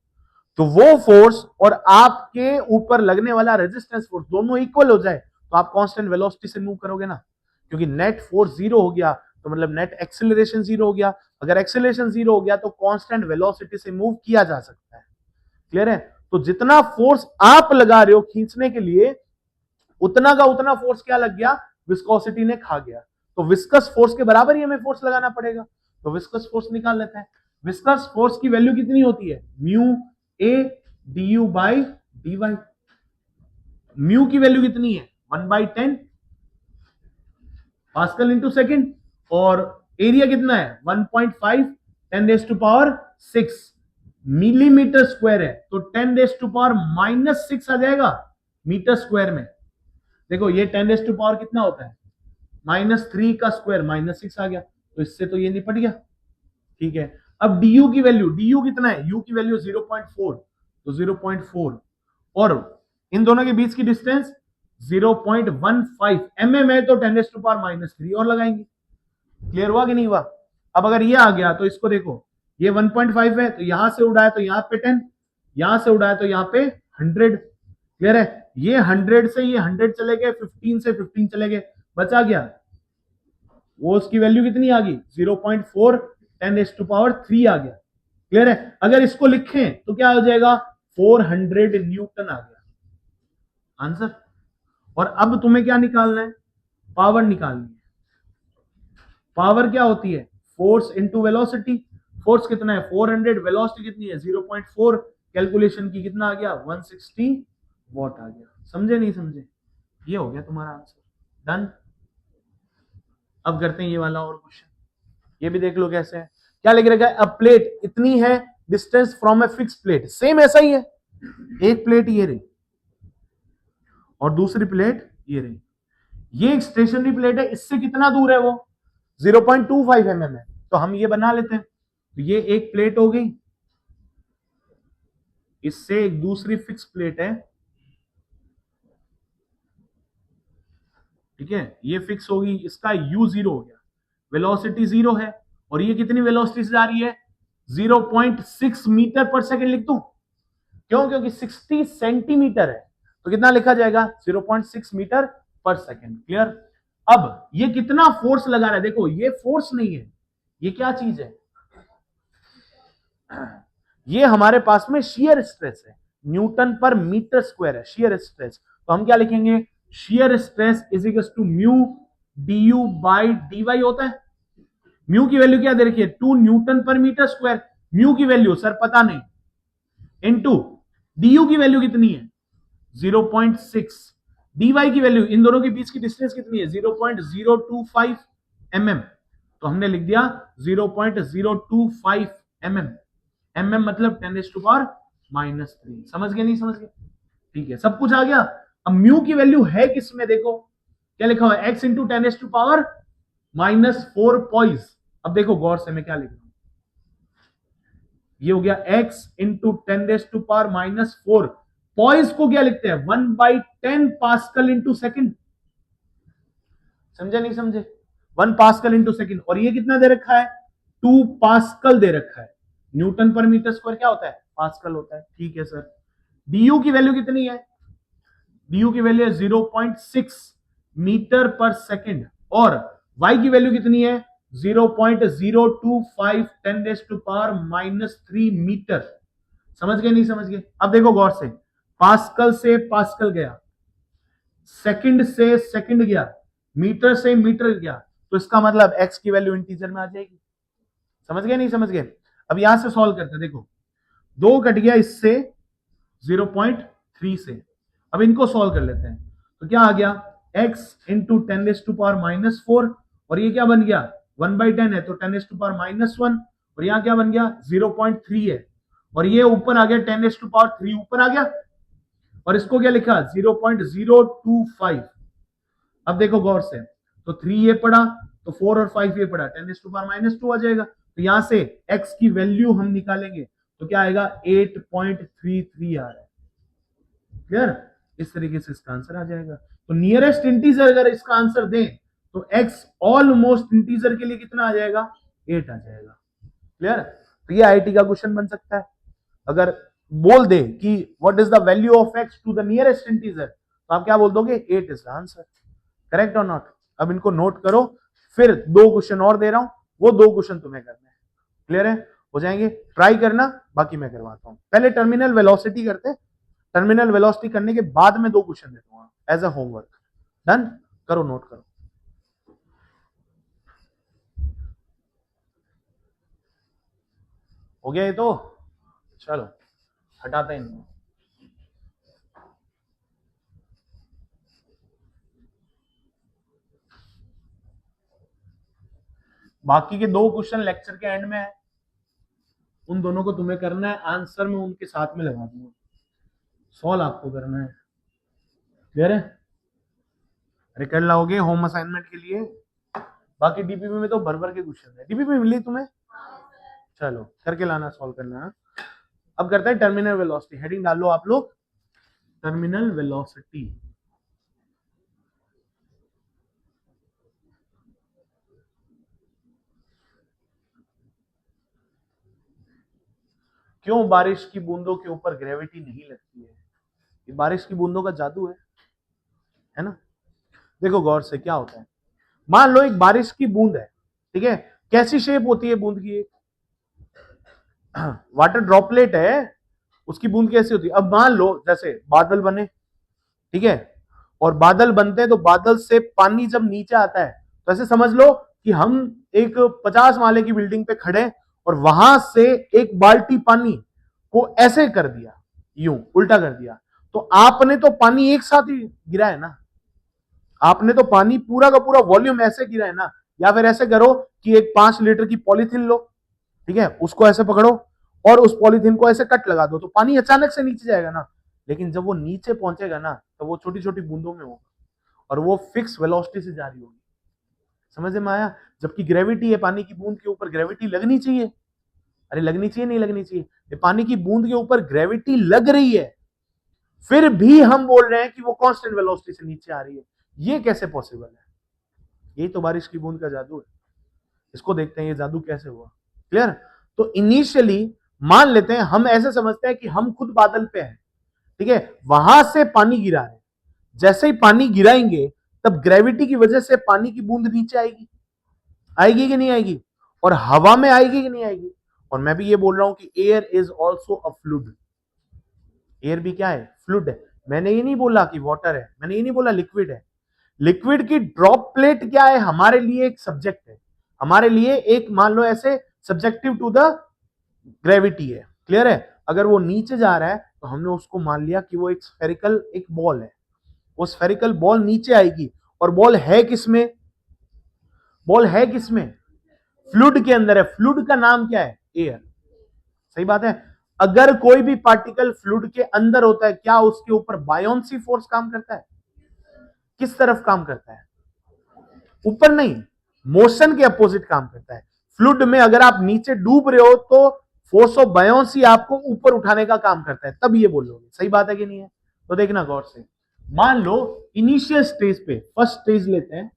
तो वो फोर्स और आपके ऊपर लगने वाला रेजिस्टेंस फोर्स दोनों इक्वल हो जाए तो आप कांस्टेंट वेलोसिटी से मूव करोगे ना, क्योंकि नेट फोर्स जीरो हो गया तो मतलब नेट एक्सेलरेशन जीरो हो गया। अगर एक्सेलरेशन जीरो हो गया तो कांस्टेंट वेलोसिटी से मूव किया जा सकता है। क्लियर है, तो जितना फोर्स आप लगा रहे हो खींचने के लिए, उतना का उतना फोर्स क्या लग गया, विस्कोसिटी ने खा गया। तो विस्कस फोर्स के बराबर ही हमें फोर्स लगाना पड़ेगा। तो विस्कस फोर्स निकाल लेते हैं। विस्कस फोर्स की वैल्यू कितनी होती है, mu A D U by D Y. Mu की वैल्यू कितनी है, 1/10 पास्कल इंटू सेकेंड, और एरिया कितना है 1.5 10⁻⁶ मिलीमीटर स्क्वायर है, तो 10⁻⁻6 आ जाएगा मीटर स्क्वायर में। देखो ये 10⁻⁻ कितना होता है, -3 का स्क्वायर -6 आ गया, तो इससे तो ये निपट गया। ठीक है, अब du की वैल्यू, du कितना है, u की वैल्यू 0.4, तो 0.4, और इन दोनों के बीच की डिस्टेंस 0.15 mm है, तो 10⁻⁻³ और लगाएंगे। क्लियर हुआ कि नहीं हुआ। अब अगर ये आ गया तो इसको देखो, ये 1.5 है तो यहां से उड़ाए तो यहां पे 10, यहां से उड़ाए तो यहां पे 100। क्लियर है, ये 100 से ये 100 चले गए, 15 से 15 चले गए, बचा गया वो, उसकी वैल्यू कितनी आ गई 0.4 10⁻³ आ गया। क्लियर है, अगर इसको लिखें तो क्या हो जाएगा 400 न्यूटन आ गया आंसर। और अब तुम्हें क्या निकालना है, पावर निकालनी है। पावर क्या होती है, फोर्स इंटू वेलोसिटी। फोर्स कितना है 400, वेलोसिटी कितनी है 0.4, कैलकुलेशन की कितना आ गया 160 वॉट आ गया। समझे नहीं समझे, ये हो गया तुम्हारा आंसर। डन। अब करते हैं ये वाला और क्वेश्चन, ये भी देख लो कैसे है। क्या लिख रखा है, अ प्लेट इतनी है distance from a fix plate, same ऐसा ही है, एक प्लेट ये रही और दूसरी प्लेट ये रही। ये एक स्टेशनरी प्लेट है, इससे कितना दूर है वो 0.25 mm है, तो हम ये बना लेते हैं। तो ये एक प्लेट हो गई, इससे एक दूसरी फिक्स प्लेट है, ठीक है, ये फिक्स होगी, इसका u 0 हो गया, वेलोसिटी 0 है, और ये कितनी वेलोसिटी से जा रही है 0.6 मीटर पर सेकेंड लिख दूं, क्यों, क्योंकि 60 सेंटीमीटर है, तो कितना लिखा जाएगा 0.6 मीटर पर सेकेंड। क्लियर। अब ये कितना फोर्स लगा रहा है, देखो ये फोर्स नहीं है, ये क्या चीज है, ये हमारे पास में शियर स्ट्रेस है, न्यूटन पर मीटर स्क्वायर है शियर स्ट्रेस। तो हम क्या लिखेंगे, shear stress is equal to mu D U by D Y होता है। म्यू की वैल्यू क्या दे रखी है 2 न्यूटन पर मीटर स्क्वायर, म्यू की वैल्यू सर पता नहीं, इनटू डी की वैल्यू कितनी है 0.6, dy की वैल्यू, इन दोनों के बीच की डिस्टेंस कितनी है 0.025 mm, तो हमने लिख दिया 0.025 mm, mm मतलब 10⁻⁻3। समझ गए नहीं समझ गए, ठीक है, सब कुछ आ गया। अब म्यू की वैल्यू है किसमें, देखो क्या लिखा हुआ है x इंटू 10⁻⁻4 पॉइज। अब देखो गौर से मैं क्या लिख रहा हूं, ये हो गया x इंटू 10⁻⁻4, पॉइज को क्या लिखते हैं 1/10 पास्कल इंटू सेकेंड। समझे नहीं समझे, 1 पास्कल इंटू सेकेंड, और ये कितना दे रखा है 2 पास्कल दे रखा है, न्यूटन पर मीटर स्क्वायर क्या होता है पास्कल होता है। ठीक है सर, डी की वैल्यू कितनी है, डी की वैल्यू है 0.6 मीटर पर सेकेंड, और y की वैल्यू कितनी है 0.025 10⁻⁻3 मीटर। समझ गए नहीं समझ गए। अब देखो गौर से, पास्कल से पास्कल गया, सेकंड से सेकंड गया, मीटर से मीटर गया, तो इसका मतलब x की वैल्यू इंटीजर में आ जाएगी। समझ गए नहीं समझ गए। अब यहां से सॉल्व करते हैं, देखो 2 कट गया इससे 0.3 से, अब इनको सॉल्व कर लेते हैं, तो क्या आ गया x इंटू 10⁻⁻4, और ये क्या बन गया 1/10 है तो 10⁻⁻1, और यहां क्या बन गया 0.3 है, और ये ऊपर आ गया 10⁻3 ऊपर आ गया, और इसको क्या लिखा 0.025। अब देखो गौर से, तो 3 ये पड़ा, तो 4 और 5 ये पड़ा 10⁻⁻2 आ जाएगा। तो यहां से x की वैल्यू हम निकालेंगे तो क्या आएगा 8.33 आ रहा है। क्लियर? इस तरीके से इसका आंसर आ जाएगा। तो नियरेस्ट इंटीजर अगर इसका आंसर दें तो x ऑलमोस्ट इंटीजर के लिए कितना आ जाएगा 8 आ जाएगा। क्लियर? तो ये आईटी का क्वेश्चन बन सकता है। अगर बोल दे कि what is the value of x to the nearest integer तो आप क्या बोल दोगे 8 इज द आंसर। करेक्ट और नॉट? अब इनको नोट करो, फिर 2 क्वेश्चन और दे रहा हूं, वो 2 क्वेश्चन तुम्हें करने हैं। क्लियर है? हो जाएंगे? ट्राई करना, बाकी मैं करवाता हूं। पहले टर्मिनल वेलोसिटी करते हैं, टर्मिनल वेलोसिटी करने के बाद में 2 क्वेश्चन दे दूंगा एज अ होमवर्क। डन? करो, नोट करो। हो गया ये तो? चलो हटाते हैं। बाकी के 2 क्वेश्चन लेक्चर के एंड में है, उन दोनों को तुम्हें करना है, आंसर में उनके साथ में लगा दूंगा, सॉल्व आपको करना है। क्लियर है? अरे कर लाओगे होम असाइनमेंट के लिए। बाकी डीपीपी में तो भर भर के क्वेश्चन है। डीपीपी मिली तुम्हें? चलो करके लाना, सॉल्व करना। अब करते हैं टर्मिनल वेलोसिटी। हेडिंग डाल लो आप लोग, टर्मिनल वेलोसिटी। क्यों बारिश की बूंदों के ऊपर ग्रेविटी नहीं लगती है? ये बारिश की बूंदों का जादू है ना? देखो गौर से क्या होता है, मान लो एक बारिश की बूंद है, ठीक है? कैसी शेप होती है बूंद की? वाटर ड्रॉपलेट है, उसकी बूंद कैसी होती है? अब मान लो जैसे बादल बने, ठीक है, और बादल बनते हैं तो बादल से पानी जब नीचे आता है तो ऐसे समझ लो कि हम एक 50 माले की बिल्डिंग पे खड़े और वहां से एक बाल्टी पानी को ऐसे कर दिया, यूं उल्टा कर दिया, तो आपने तो पानी एक साथ ही गिरा है ना, आपने तो पानी पूरा का पूरा वॉल्यूम ऐसे गिरा है ना। या फिर ऐसे करो कि एक 5 लीटर की पॉलीथीन लो, ठीक है, उसको ऐसे पकड़ो और उस पॉलीथीन को ऐसे कट लगा दो, तो पानी अचानक से नीचे जाएगा ना, लेकिन जब वो नीचे पहुंचेगा ना तो वो छोटी छोटी बूंदों में होगा और वो फिक्स वेलोसिटी से जा रही होगी। समझ में आया? जबकि ग्रेविटी है, पानी की बूंद के ऊपर ग्रेविटी लगनी चाहिए। अरे लगनी चाहिए, नहीं लगनी चाहिए? ये पानी की बूंद के ऊपर ग्रेविटी लग रही है, फिर भी हम बोल रहे हैं कि वो कांस्टेंट वेलोसिटी से नीचे आ रही है। ये कैसे पॉसिबल है? यही तो बारिश की बूंद का जादू है। इसको देखते हैं ये जादू कैसे हुआ। क्लियर? तो इनिशियली मान लेते हैं, हम ऐसे समझते हैं कि हम खुद बादल पे हैं, ठीक है, वहां से पानी गिरा है, जैसे ही पानी गिराएंगे तब ग्रेविटी की वजह से पानी की बूंद नीचे आएगी, आएगी कि नहीं आएगी? और हवा में आएगी कि नहीं आएगी? और मैं भी ये बोल रहा हूं कि air is also a fluid. Air भी क्या है? फ्लूइड है। मैंने ये नहीं बोला कि वाटर है, मैंने ये नहीं बोला लिक्विड है। लिक्विड की ड्रॉपलेट क्या है? हमारे लिए एक सब्जेक्ट है, हमारे लिए एक, मान लो ऐसे, सब्जेक्टिव टू द ग्रेविटी है। क्लियर है? अगर वो नीचे जा रहा है तो हमने उसको मान लिया कि वो एक स्फेरिकल एक बॉल है, वो स्फेरिकल बॉल नीचे आएगी। और बॉल है किसमें? बॉल है किसमें? फ्लूइड के अंदर है। फ्लूइड का नाम क्या है? एयर। सही बात है। अगर कोई भी पार्टिकल फ्लूइड के अंदर होता है, क्या उसके ऊपर बायोन्सी फोर्स काम करता है? किस तरफ काम करता है? ऊपर नहीं, मोशन के अपोजिट काम करता है। फ्लूइड में अगर आप नीचे डूब रहे हो तो फोर्स ऑफ बायोन्सी आपको ऊपर उठाने का काम करता है, तब ये बोलोगे। सही बात है कि नहीं है? तो देखना गौर से। मान लो इनिशियल स्टेज पे, फर्स्ट स्टेज लेते हैं,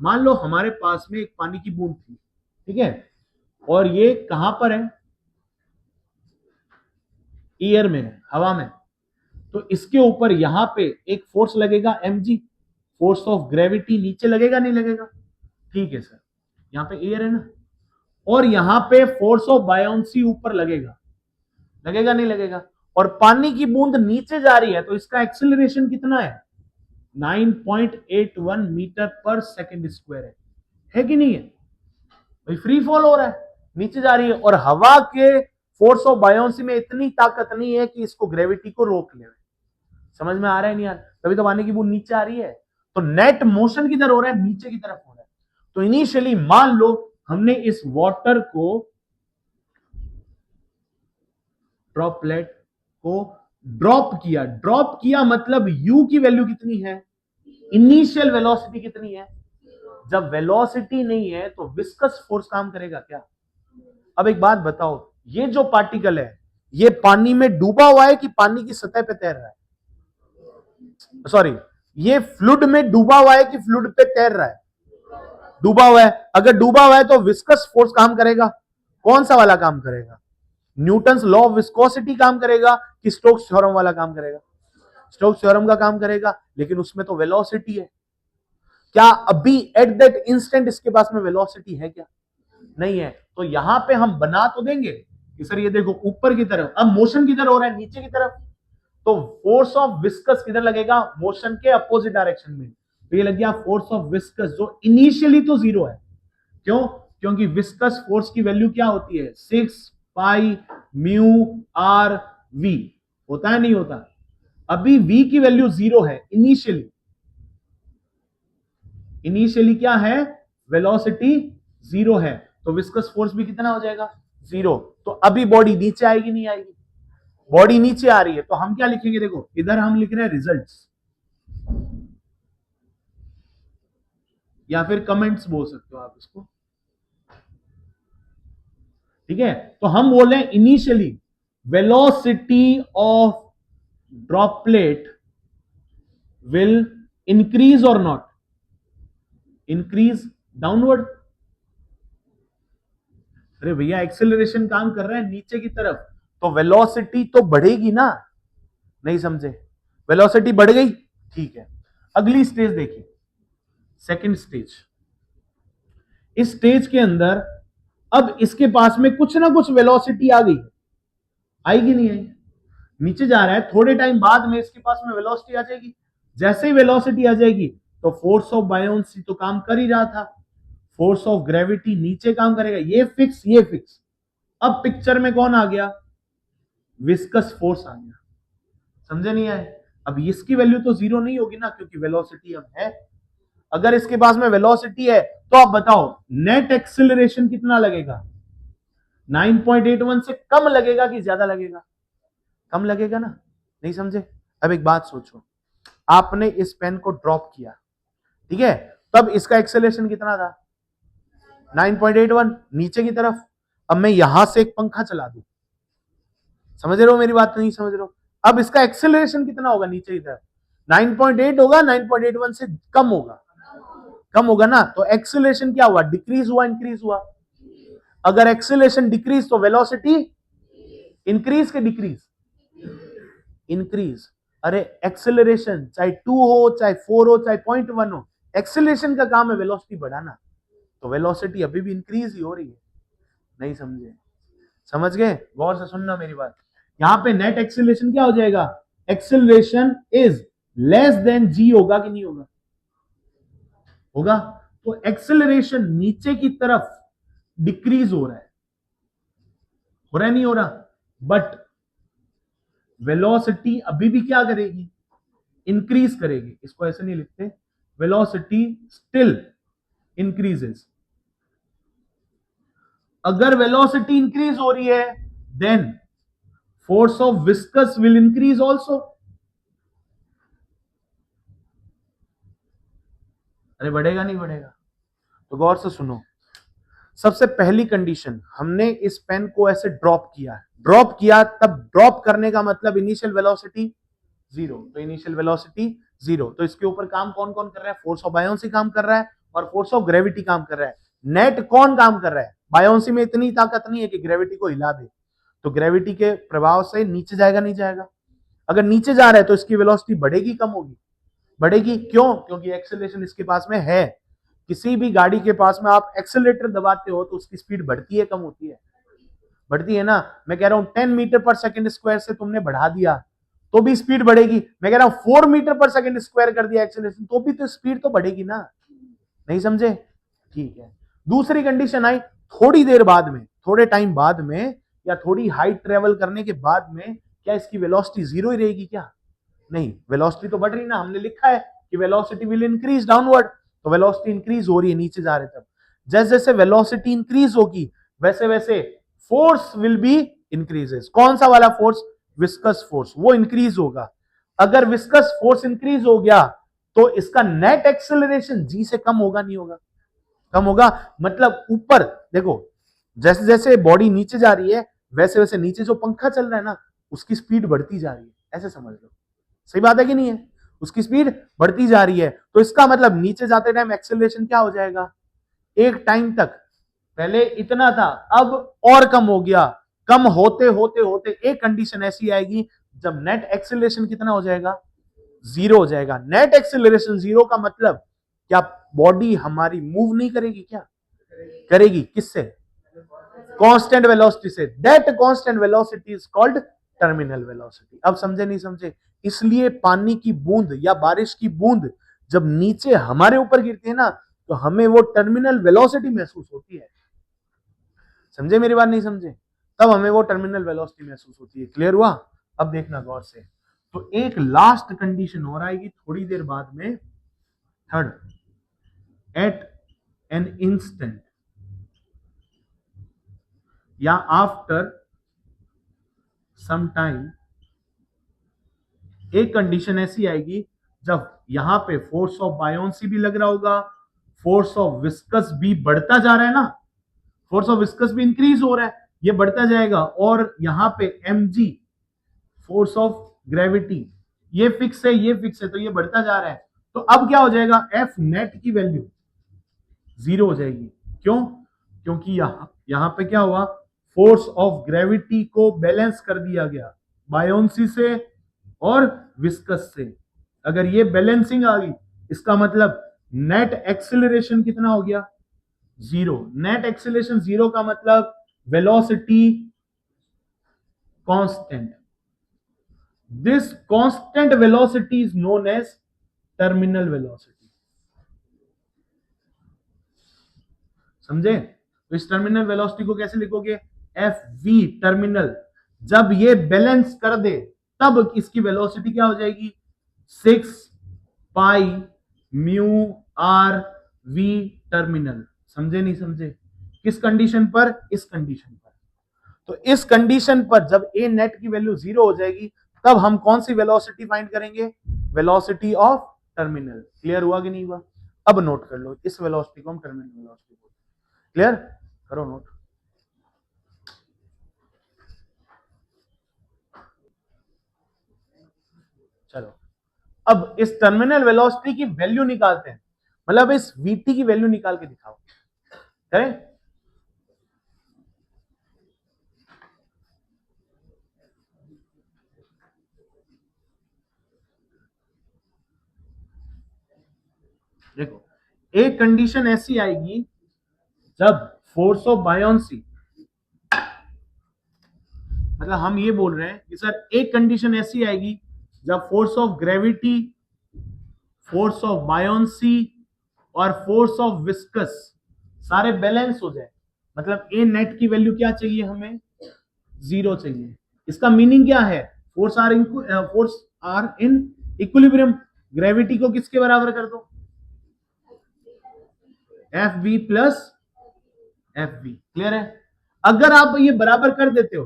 मान लो हमारे पास में एक पानी की बूंद थी, ठीक है, और ये कहां पर है? एयर में है, हवा में। तो इसके ऊपर यहां पे एक फोर्स लगेगा mg, फोर्स ऑफ ग्रेविटी नीचे लगेगा नहीं लगेगा? ठीक है सर, यहां पे एयर है ना, और यहां पे फोर्स ऑफ बायोन्सी ऊपर लगेगा, लगेगा नहीं लगेगा? और पानी की बूंद नीचे जा रही है तो इसका एक्सेलरेशन कितना है? 9.81 मीटर पर सेकेंड स्क्वायर है कि नहीं है? भाई फ्री फॉल हो रहा है, नीचे जा रही है, और हवा के फोर्स ऑफ बायोन्सी में इतनी ताकत नहीं है कि इसको ग्रेविटी को रोक ले। समझ में आ रहा है नहीं यार? तभी तो पानी की बूंद नीचे आ रही है। तो नेट मोशन किधर हो रहा है? नीचे की तरफ हो रहा है। तो इनिशियली मान लो हमने इस वाटर को, ड्रॉपलेट को ड्रॉप किया। ड्रॉप किया मतलब u की वैल्यू कितनी है? इनिशियल वेलोसिटी कितनी है? जब वेलोसिटी नहीं है तो विस्कस फोर्स काम करेगा क्या? अब एक बात बताओ, ये जो पार्टिकल है ये पानी में डूबा हुआ है कि पानी की सतह पे तैर रहा है? सॉरी, ये फ्लूइड में डूबा हुआ है कि फ्लूइड पे तैर रहा है? डूबा हुआ है। अगर डूबा हुआ है तो विस्कस फोर्स काम करेगा। कौन सा वाला काम करेगा? न्यूटन्स लॉ ऑफ विस्कोसिटी काम करेगा कि स्टोक्स थ्योरम वाला काम करेगा? स्टोक्स थ्योरम का काम करेगा, लेकिन उसमें तो वेलोसिटी है। क्या अभी एट दैट इंस्टेंट इसके पास में वेलोसिटी है क्या? नहीं है। तो यहां पे हम बना तो देंगे कि सर ये देखो ऊपर की तरफ, अब मोशन किधर हो रहा है? नीचे की तरफ। तो फोर्स ऑफ विस्कस किधर लगेगा? मोशन के अपोजिट डायरेक्शन में। तो ये लग गया फोर्स ऑफ विस्कस, जो इनिशियली तो जीरो है। क्यों? क्योंकि विस्कस फोर्स की वैल्यू क्या होती है? 6 पाई म्यू आर वी। होता है नहीं होता? अभी v की वैल्यू जीरो है इनिशियली। इनिशियली क्या है? वेलोसिटी जीरो है, तो विस्कस फोर्स भी कितना हो जाएगा? जीरो। तो अभी बॉडी नीचे आएगी नहीं आएगी? बॉडी नीचे आ रही है, तो हम क्या लिखेंगे? देखो इधर हम लिख रहे हैं रिजल्ट्स, या फिर कमेंट्स बोल सकते हो आप इसको। ठीक है, तो हम बोले initially velocity of droplet will increase और नॉट इंक्रीज डाउनवर्ड। अरे भैया एक्सेलरेशन काम कर रहा है नीचे की तरफ, तो वेलोसिटी तो बढ़ेगी ना? नहीं समझे? वेलोसिटी बढ़ गई, ठीक है। अगली स्टेज देखिए, सेकंड स्टेज। इस स्टेज के अंदर अब इसके पास में कुछ ना कुछ वेलोसिटी आ गई, आएगी नहीं आएगी? नीचे जा रहा है, थोड़े टाइम बाद में इसके पास में वेलोसिटी आ जाएगी। जैसे ही वेलोसिटी आ जाएगी तो फोर्स ऑफ बायोन्सी तो काम कर ही रहा था, फोर्स ऑफ ग्रेविटी नीचे काम करेगा, ये फिक्स ये फिक्स। अब पिक्चर में कौन आ गया? विस्कस फोर्स आ गया। समझे नहीं आए? अब इसकी वैल्यू तो जीरो नहीं होगी ना, क्योंकि वेलोसिटी अब है। अगर इसके पास में वेलोसिटी है तो आप बताओ नेट एक्सिलरेशन कितना लगेगा? 9.81 से कम लगेगा कि ज्यादा लगेगा? कम लगेगा ना? नहीं समझे? अब एक बात सोचो, आपने इस पेन को ड्रॉप किया, ठीक है, तब इसका एक्सेलरेशन कितना था? 9.81 नीचे की तरफ। अब मैं यहां से एक पंखा चला दूं, समझ रहे हो मेरी बात? नहीं समझ रहे हो? अब इसका एक्सेलरेशन कितना होगा नीचे की तरफ? 9.8 होगा, 9.81 से कम होगा। कम होगा ना? तो एक्सेलरेशन क्या हुआ? डिक्रीज हुआ इंक्रीज हुआ? अगर एक्सेलरेशन डिक्रीज तो वेलोसिटी इंक्रीज के डिक्रीज? इंक्रीज। अरे एक्सेलरेशन चाहे 2 हो, चाहे 4 हो, चाहे 0.1 हो, एक्सेलरेशन का काम है वेलोसिटी बढ़ाना, तो वेलोसिटी अभी भी इंक्रीज ही हो रही है। नहीं समझे? समझ गए? गौर से सुनना मेरी बात। यहां पे नेट एक्सेलरेशन क्या हो जाएगा? एक्सेलरेशन इज लेस देन जी होगा कि नहीं होगा? होगा। तो एक्सेलरेशन नीचे की तरफ डिक्रीज हो रहा है, हो रहा है नहीं हो रहा? बट वेलोसिटी अभी भी क्या करेगी? इंक्रीज करेगी। इसको ऐसे नहीं लिखते, वेलोसिटी स्टिल इंक्रीजेस। अगर वेलोसिटी इंक्रीज हो रही है then force of viscous will increase also. अरे बढ़ेगा नहीं बढ़ेगा? तो गौर से सुनो, सबसे पहली कंडीशन, हमने इस पेन को ऐसे ड्रॉप किया, ड्रॉप किया, तब ड्रॉप करने का मतलब इनिशियल वेलोसिटी जीरो, तो इनिशियल वेलोसिटी जीरो। तो इसके ऊपर काम कौन कौन कर रहा है? फोर्स ऑफ बायोन्सी काम कर रहा है और फोर्स ऑफ ग्रेविटी काम कर रहा है। नेट कौन काम कर रहा है? बायोन्सी में इतनी ताकत नहीं है कि ग्रेविटी को हिला दे, तो ग्रेविटी के प्रभाव से नीचे जाएगा नहीं जाएगा? अगर नीचे जा रहा है तो इसकी वेलोसिटी बढ़ेगी कम होगी? बढ़ेगी। क्यों? क्योंकि एक्सेलरेशन इसके पास में है। किसी भी गाड़ी के पास में आप एक्सेलरेटर दबाते हो तो उसकी स्पीड बढ़ती है कम होती है? बढ़ती है ना? मैं कह रहा हूं 10 मीटर पर सेकंड स्क्वायर से तुमने बढ़ा दिया तो भी स्पीड बढ़ेगी। मैं कह रहा हूं 4 मीटर पर सेकंड स्क्वायर कर दिया एक्सेलरेशन, तो भी तो स्पीड तो बढ़ेगी ना? नहीं समझे? ठीक है। दूसरी कंडीशन आई, थोड़ी देर बाद में, थोड़े टाइम बाद में, या थोड़ी हाइट ट्रेवल करने के बाद में, क्या इसकी वेलोसिटी जीरो ही रहेगी क्या? नहीं, वेलोसिटी तो बढ़ रही ना। हमने लिखा है कि वेलोसिटी विल इंक्रीज डाउनवर्ड, तो वेलोसिटी इंक्रीज हो रही है नीचे जा रहे तब। जैसे जैसे वेलोसिटी इंक्रीज होगी वैसे वैसे फोर्स विल बी इंक्रीजेस। कौन सा वाला फोर्स? विस्कस फोर्स, वो इंक्रीज होगा। अगर विस्कस फोर्स इंक्रीज हो गया तो इसका नेट एक्सेलरेशन जी से कम होगा नहीं होगा? कम होगा मतलब ऊपर देखो, जैसे जैसे बॉडी नीचे जा रही है वैसे वैसे नीचे जो पंखा चल रहा है ना उसकी स्पीड बढ़ती जा रही है, ऐसे समझ लो। सही बात है कि नहीं है? उसकी स्पीड बढ़ती जा रही है, तो इसका मतलब नीचे जाते टाइम एक्सेलरेशन क्या हो जाएगा, एक टाइम तक पहले इतना था अब और कम हो गया, कम होते होते होते एक कंडीशन ऐसी आएगी जब नेट एक्सेलरेशन कितना हो जाएगा, जीरो हो जाएगा। नेट एक्सेलरेशन जीरो का मतलब क्या बॉडी हमारी मूव नहीं करेगी, क्या करेगी, किससे, कांस्टेंट वेलोसिटी से। That constant velocity is called terminal velocity. अब समझे नहीं समझे? इसलिए पानी की बूंद या बारिश की बूंद जब नीचे हमारे ऊपर गिरती है ना तो हमें वो टर्मिनल वेलोसिटी महसूस होती है। समझे मेरी बात, नहीं समझे? तब हमें वो टर्मिनल वेलोसिटी महसूस होती है। क्लियर हुआ? अब देखना गौर से, तो एक लास्ट कंडीशन और आएगी थोड़ी देर बाद में, थर्ड, एट एन इंस्टेंट या आफ्टर सम टाइम, एक कंडीशन ऐसी आएगी जब यहां पे फोर्स ऑफ बायोन्सी भी लग रहा होगा, फोर्स ऑफ विस्कस भी बढ़ता जा रहा है ना, फोर्स ऑफ विस्कस भी इंक्रीज हो रहा है, ये बढ़ता जाएगा, और यहां पे mg फोर्स ऑफ ग्रेविटी ये फिक्स है, ये फिक्स है, तो ये बढ़ता जा रहा है। तो अब क्या हो जाएगा, एफ नेट की वैल्यू जीरो हो जाएगी। क्यों? क्योंकि यहां पे क्या हुआ, फोर्स ऑफ ग्रेविटी को बैलेंस कर दिया गया बायोन्सी से और विस्कस से। अगर ये बैलेंसिंग आ गई इसका मतलब नेट एक्सेलरेशन कितना हो गया, जीरो। नेट एक्सेलरेशन जीरो का मतलब velocity constant. This constant velocity is known as terminal velocity. समझे? तो इस टर्मिनल वेलोसिटी को कैसे लिखोगे, एफ वी टर्मिनल। जब ये बैलेंस कर दे तब इसकी वेलोसिटी क्या हो जाएगी, 6 pi mu are we terminal. समझे नहीं समझे? किस कंडीशन पर, इस कंडीशन पर। तो इस कंडीशन पर जब ए नेट की वैल्यू जीरो हो जाएगी तब हम कौन सी वेलोसिटी फाइंड करेंगे, वेलोसिटी ऑफ टर्मिनल। क्लियर हुआ कि नहीं हुआ? अब नोट कर लो, इस वेलोसिटी को हम टर्मिनल वेलोसिटी बोलते हैं। क्लियर? करो नोट। चलो अब इस टर्मिनल वेलोसिटी की वैल्यू निकालते हैं, मतलब इस vt की वैल्यू निकाल के दिखाओ। करें? देखो एक कंडीशन ऐसी आएगी जब फोर्स ऑफ बायोन्सी, मतलब हम ये बोल रहे हैं कि सर एक कंडीशन ऐसी आएगी जब force of gravity, force of buoyancy और फोर्स ऑफ विस्कस सारे बैलेंस हो जाए। मतलब ए नेट की वैल्यू क्या चाहिए हमें, जीरो चाहिए। इसका मीनिंग क्या है, force are in equilibrium. Gravity को किसके बराबर कर दो, F V plus F V. Clear है? अगर आप ये बराबर कर देते हो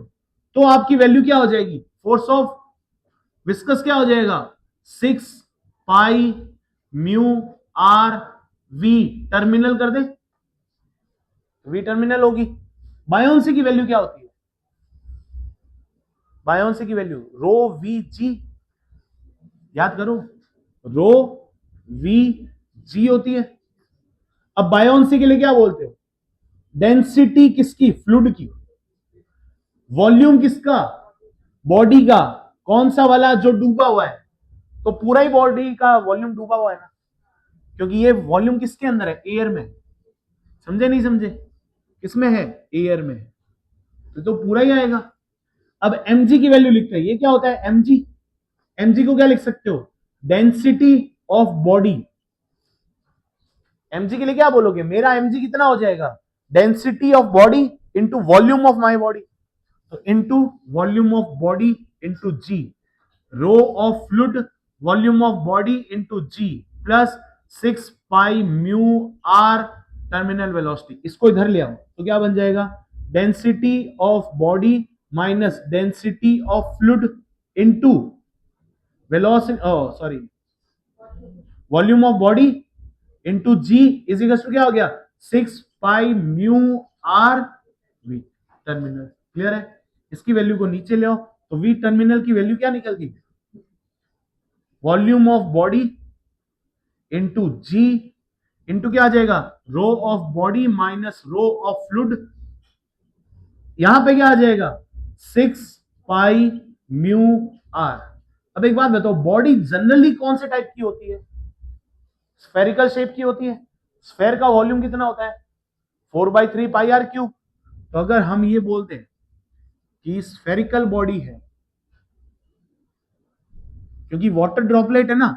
तो आपकी वैल्यू क्या हो जाएगी, फोर्स ऑफ विस्कस क्या हो जाएगा, 6 pi mu are we terminal कर दे, वी टर्मिनल होगी। बायोन्सी की वैल्यू क्या होती है, बायोन्सी की वैल्यू रो वी जी, याद करो, रो वी जी होती है। अब बायोन्सी के लिए क्या बोलते हो, डेंसिटी किसकी, फ्लूइड की। वॉल्यूम किसका, बॉडी का। कौन सा वाला, जो डूबा हुआ है, तो पूरा ही बॉडी का वॉल्यूम डूबा हुआ है ना, क्योंकि ये वॉल्यूम किसके अंदर है, एयर में। समझे नहीं समझे? किसमें है, एयर में। तो पूरा ही आएगा। अब mg की वैल्यू लिखते हैं, ये क्या होता है mg, mg को क्या लिख सकते हो, डेंसिटी ऑफ बॉडी। mg के लिए क्या बोलोगे, मेरा mg कितना हो जाएगा, density of body into volume of my body. तो into volume of body into g, rho of fluid volume of body into g plus 6 pi mu r terminal velocity. इसको इधर ले आओ तो क्या बन जाएगा, density of body minus density of fluid into velocity, sorry, volume of body into g is equal to क्या हो गया, 6 pi mu are we terminal. Clear है? इसकी वैल्यू को नीचे ले आओ तो वी टर्मिनल की वैल्यू क्या निकल गई? Volume of body into G into क्या आ जाएगा? Rho of body minus rho of fluid. यहां पे क्या आ जाएगा? 6 पाई म्यू आर। अब एक बात बताओ, बॉडी जनरली कौन से टाइप की होती है? स्फेरिकल शेप की होती है। स्फेयर का वॉल्यूम कितना होता है? 4/3 पाई आर क्यूब। तो अगर हम ये बोलते हैं कि स्फेरिकल बॉडी है, क्योंकि वाटर ड्रॉपलेट है ना,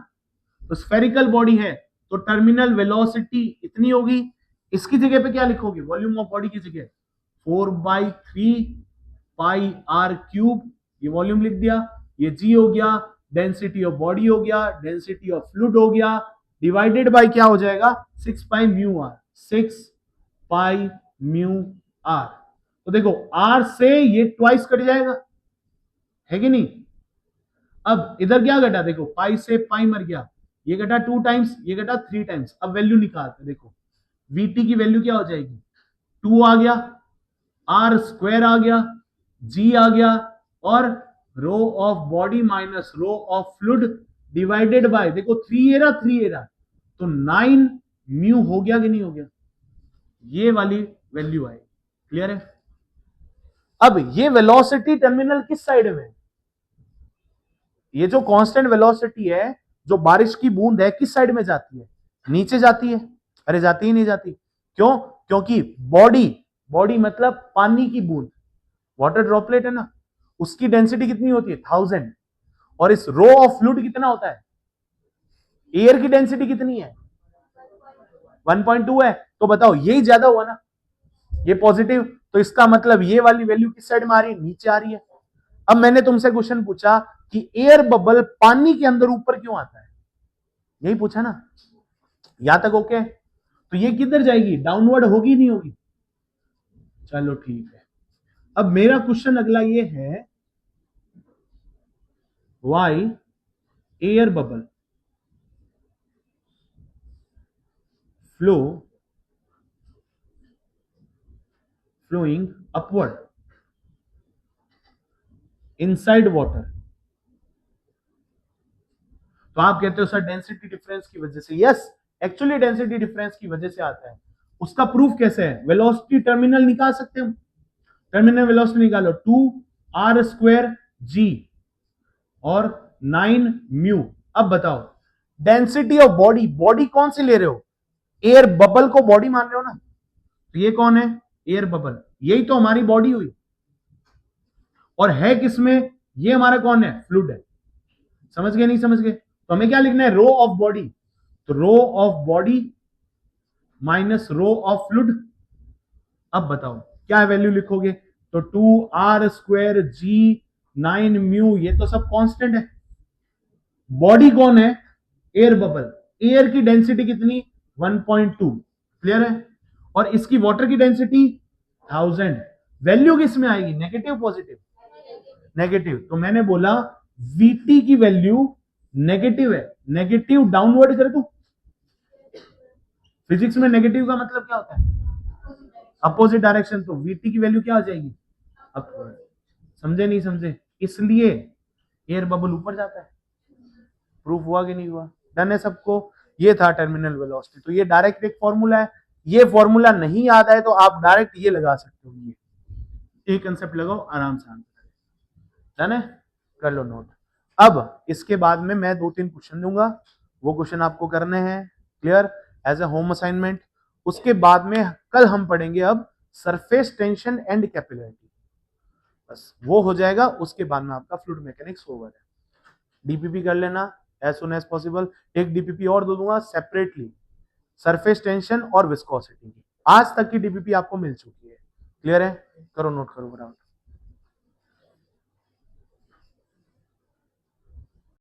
तो स्फेरिकल बॉडी है, तो टर्मिनल वेलोसिटी इतनी होगी। इसकी जगह पे क्या लिखोगे? वॉल्यूम ऑफ बॉडी की जगह 4/3 पाई आर क्यूब। ये वॉल्यूम लिख दिया, ये जी हो गया, डेंसिटी ऑफ बॉडी हो गया, डेंसिटी ऑफ फ्लूइड हो गया, डिवाइडेड बाय क्या हो जाएगा? 6 pi mu R. 6 pi mu R. तो देखो आर से ये ट्वाइस कट जाएगा, है कि नहीं? अब इधर क्या घटा? देखो पाई से पाई मर गया, ये घटा 2 टाइम्स, ये घटा 3 टाइम्स। अब वैल्यू निकालते, देखो वीटी की वैल्यू क्या हो जाएगी? 2 आ गया, आर स्क्वायर आ गया, जी आ गया, और rho of body minus rho of fluid divided by, देखो 3 एरा 3 एरा, तो 9 म्यू हो गया कि नहीं हो गया? ये वाली वैल्यू आई। क्लियर है? अब ये वेलोसिटी टर्मिनल किस साइड में है? ये जो कांस्टेंट वेलोसिटी है, जो बारिश की बूंद है, किस साइड में जाती है? नीचे जाती है। अरे जाती ही नहीं जाती। क्यों? क्योंकि बॉडी, बॉडी मतलब पानी की बूंद, वाटर ड्रॉपलेट है ना, उसकी डेंसिटी कितनी होती है? 1000। और इस रो ऑफ फ्लूइड कितना होता है? एयर की डेंसिटी कितनी है? 1.2 है। तो बताओ यही ज्यादा हुआ ना, ये पॉजिटिव, तो इसका मतलब ये वाली वैल्यू किस साइड में आ रही है? नीचे आ रही है। अब मैंने तुमसे क्वेश्चन पूछा कि एयर बबल पानी के अंदर ऊपर क्यों आता है? यही पूछा ना। यहां तक ओके? तो ये किधर जाएगी? डाउनवर्ड होगी नहीं होगी? चलो ठीक है। अब मेरा क्वेश्चन अगला ये है, why air bubble flow flowing upward inside water. तो आप कहते हो सर डेंसिटी डिफरेंस की वजह से। यस, एक्चुअली डेंसिटी डिफरेंस की वजह से आता है। उसका प्रूफ कैसे है? वेलोसिटी टर्मिनल निकाल सकते हो। टर्मिनल वेलोसिटी निकालो, 2 आर स्क्वायर जी और 9 म्यू। अब बताओ डेंसिटी ऑफ बॉडी, बॉडी कौन सी ले रहे हो? एयर बबल को बॉडी मान रहे हो ना, तो ये कौन है? Air bubble. यही तो हमारी बॉडी हुई। और है किसमें? ये हमारा कौन है? फ्लूइड है। समझ गए नहीं समझ गए? तो हमें क्या लिखना है? Rho of body. तो rho of body minus rho of fluid. अब बताओ क्या वैल्यू लिखोगे? तो 2 आर स्क्वायर जी 9 म्यू, ये तो सब कांस्टेंट है। बॉडी कौन है? Air bubble. एयर की डेंसिटी कितनी? 1.2। क्लियर है? और इसकी वाटर की डेंसिटी 1000। वैल्यू किस में आएगी? Negative positive? नेगेटिव। तो मैंने बोला वीटी की वैल्यू नेगेटिव है। नेगेटिव डाउनवर्ड कर दू? फिजिक्स में नेगेटिव का मतलब क्या होता है? Opposite direction. तो वीटी की वैल्यू क्या हो जाएगी? अपवर्ड। समझे नहीं समझे? इसलिए एयर बबल ऊपर जाता है। प्रूफ हुआ कि नहीं हुआ? डन है सबको? ये था टर्मिनल वेलोसिटी। तो ये डायरेक्ट एक फॉर्मूला है। ये फॉर्मूला नहीं याद है तो आप डायरेक्ट ये लगा सकते हो, ये कंसेप्ट लगाओ, आराम से आंसर। डन है? कर लो नोट। अब इसके बाद में मैं 2-3 क्वेश्चन दूंगा, वो क्वेश्चन आपको करने हैं। Clear? As a home assignment. उसके बाद में कल हम पढ़ेंगे अब सरफेस टेंशन एंड कैपिलरिटी। बस वो हो जाएगा, उसके बाद में आपका फ्लूइड मैकेनिक्स ओवर है। डीपीपी कर लेना एज सुन एज पॉसिबल। एक डीपीपी और दे दूंगा सेपरेटली, सरफेस टेंशन और विस्कोसिटी की। आज तक की डीपीपी आपको मिल चुकी है। क्लियर है? करो नोट करो बराबर।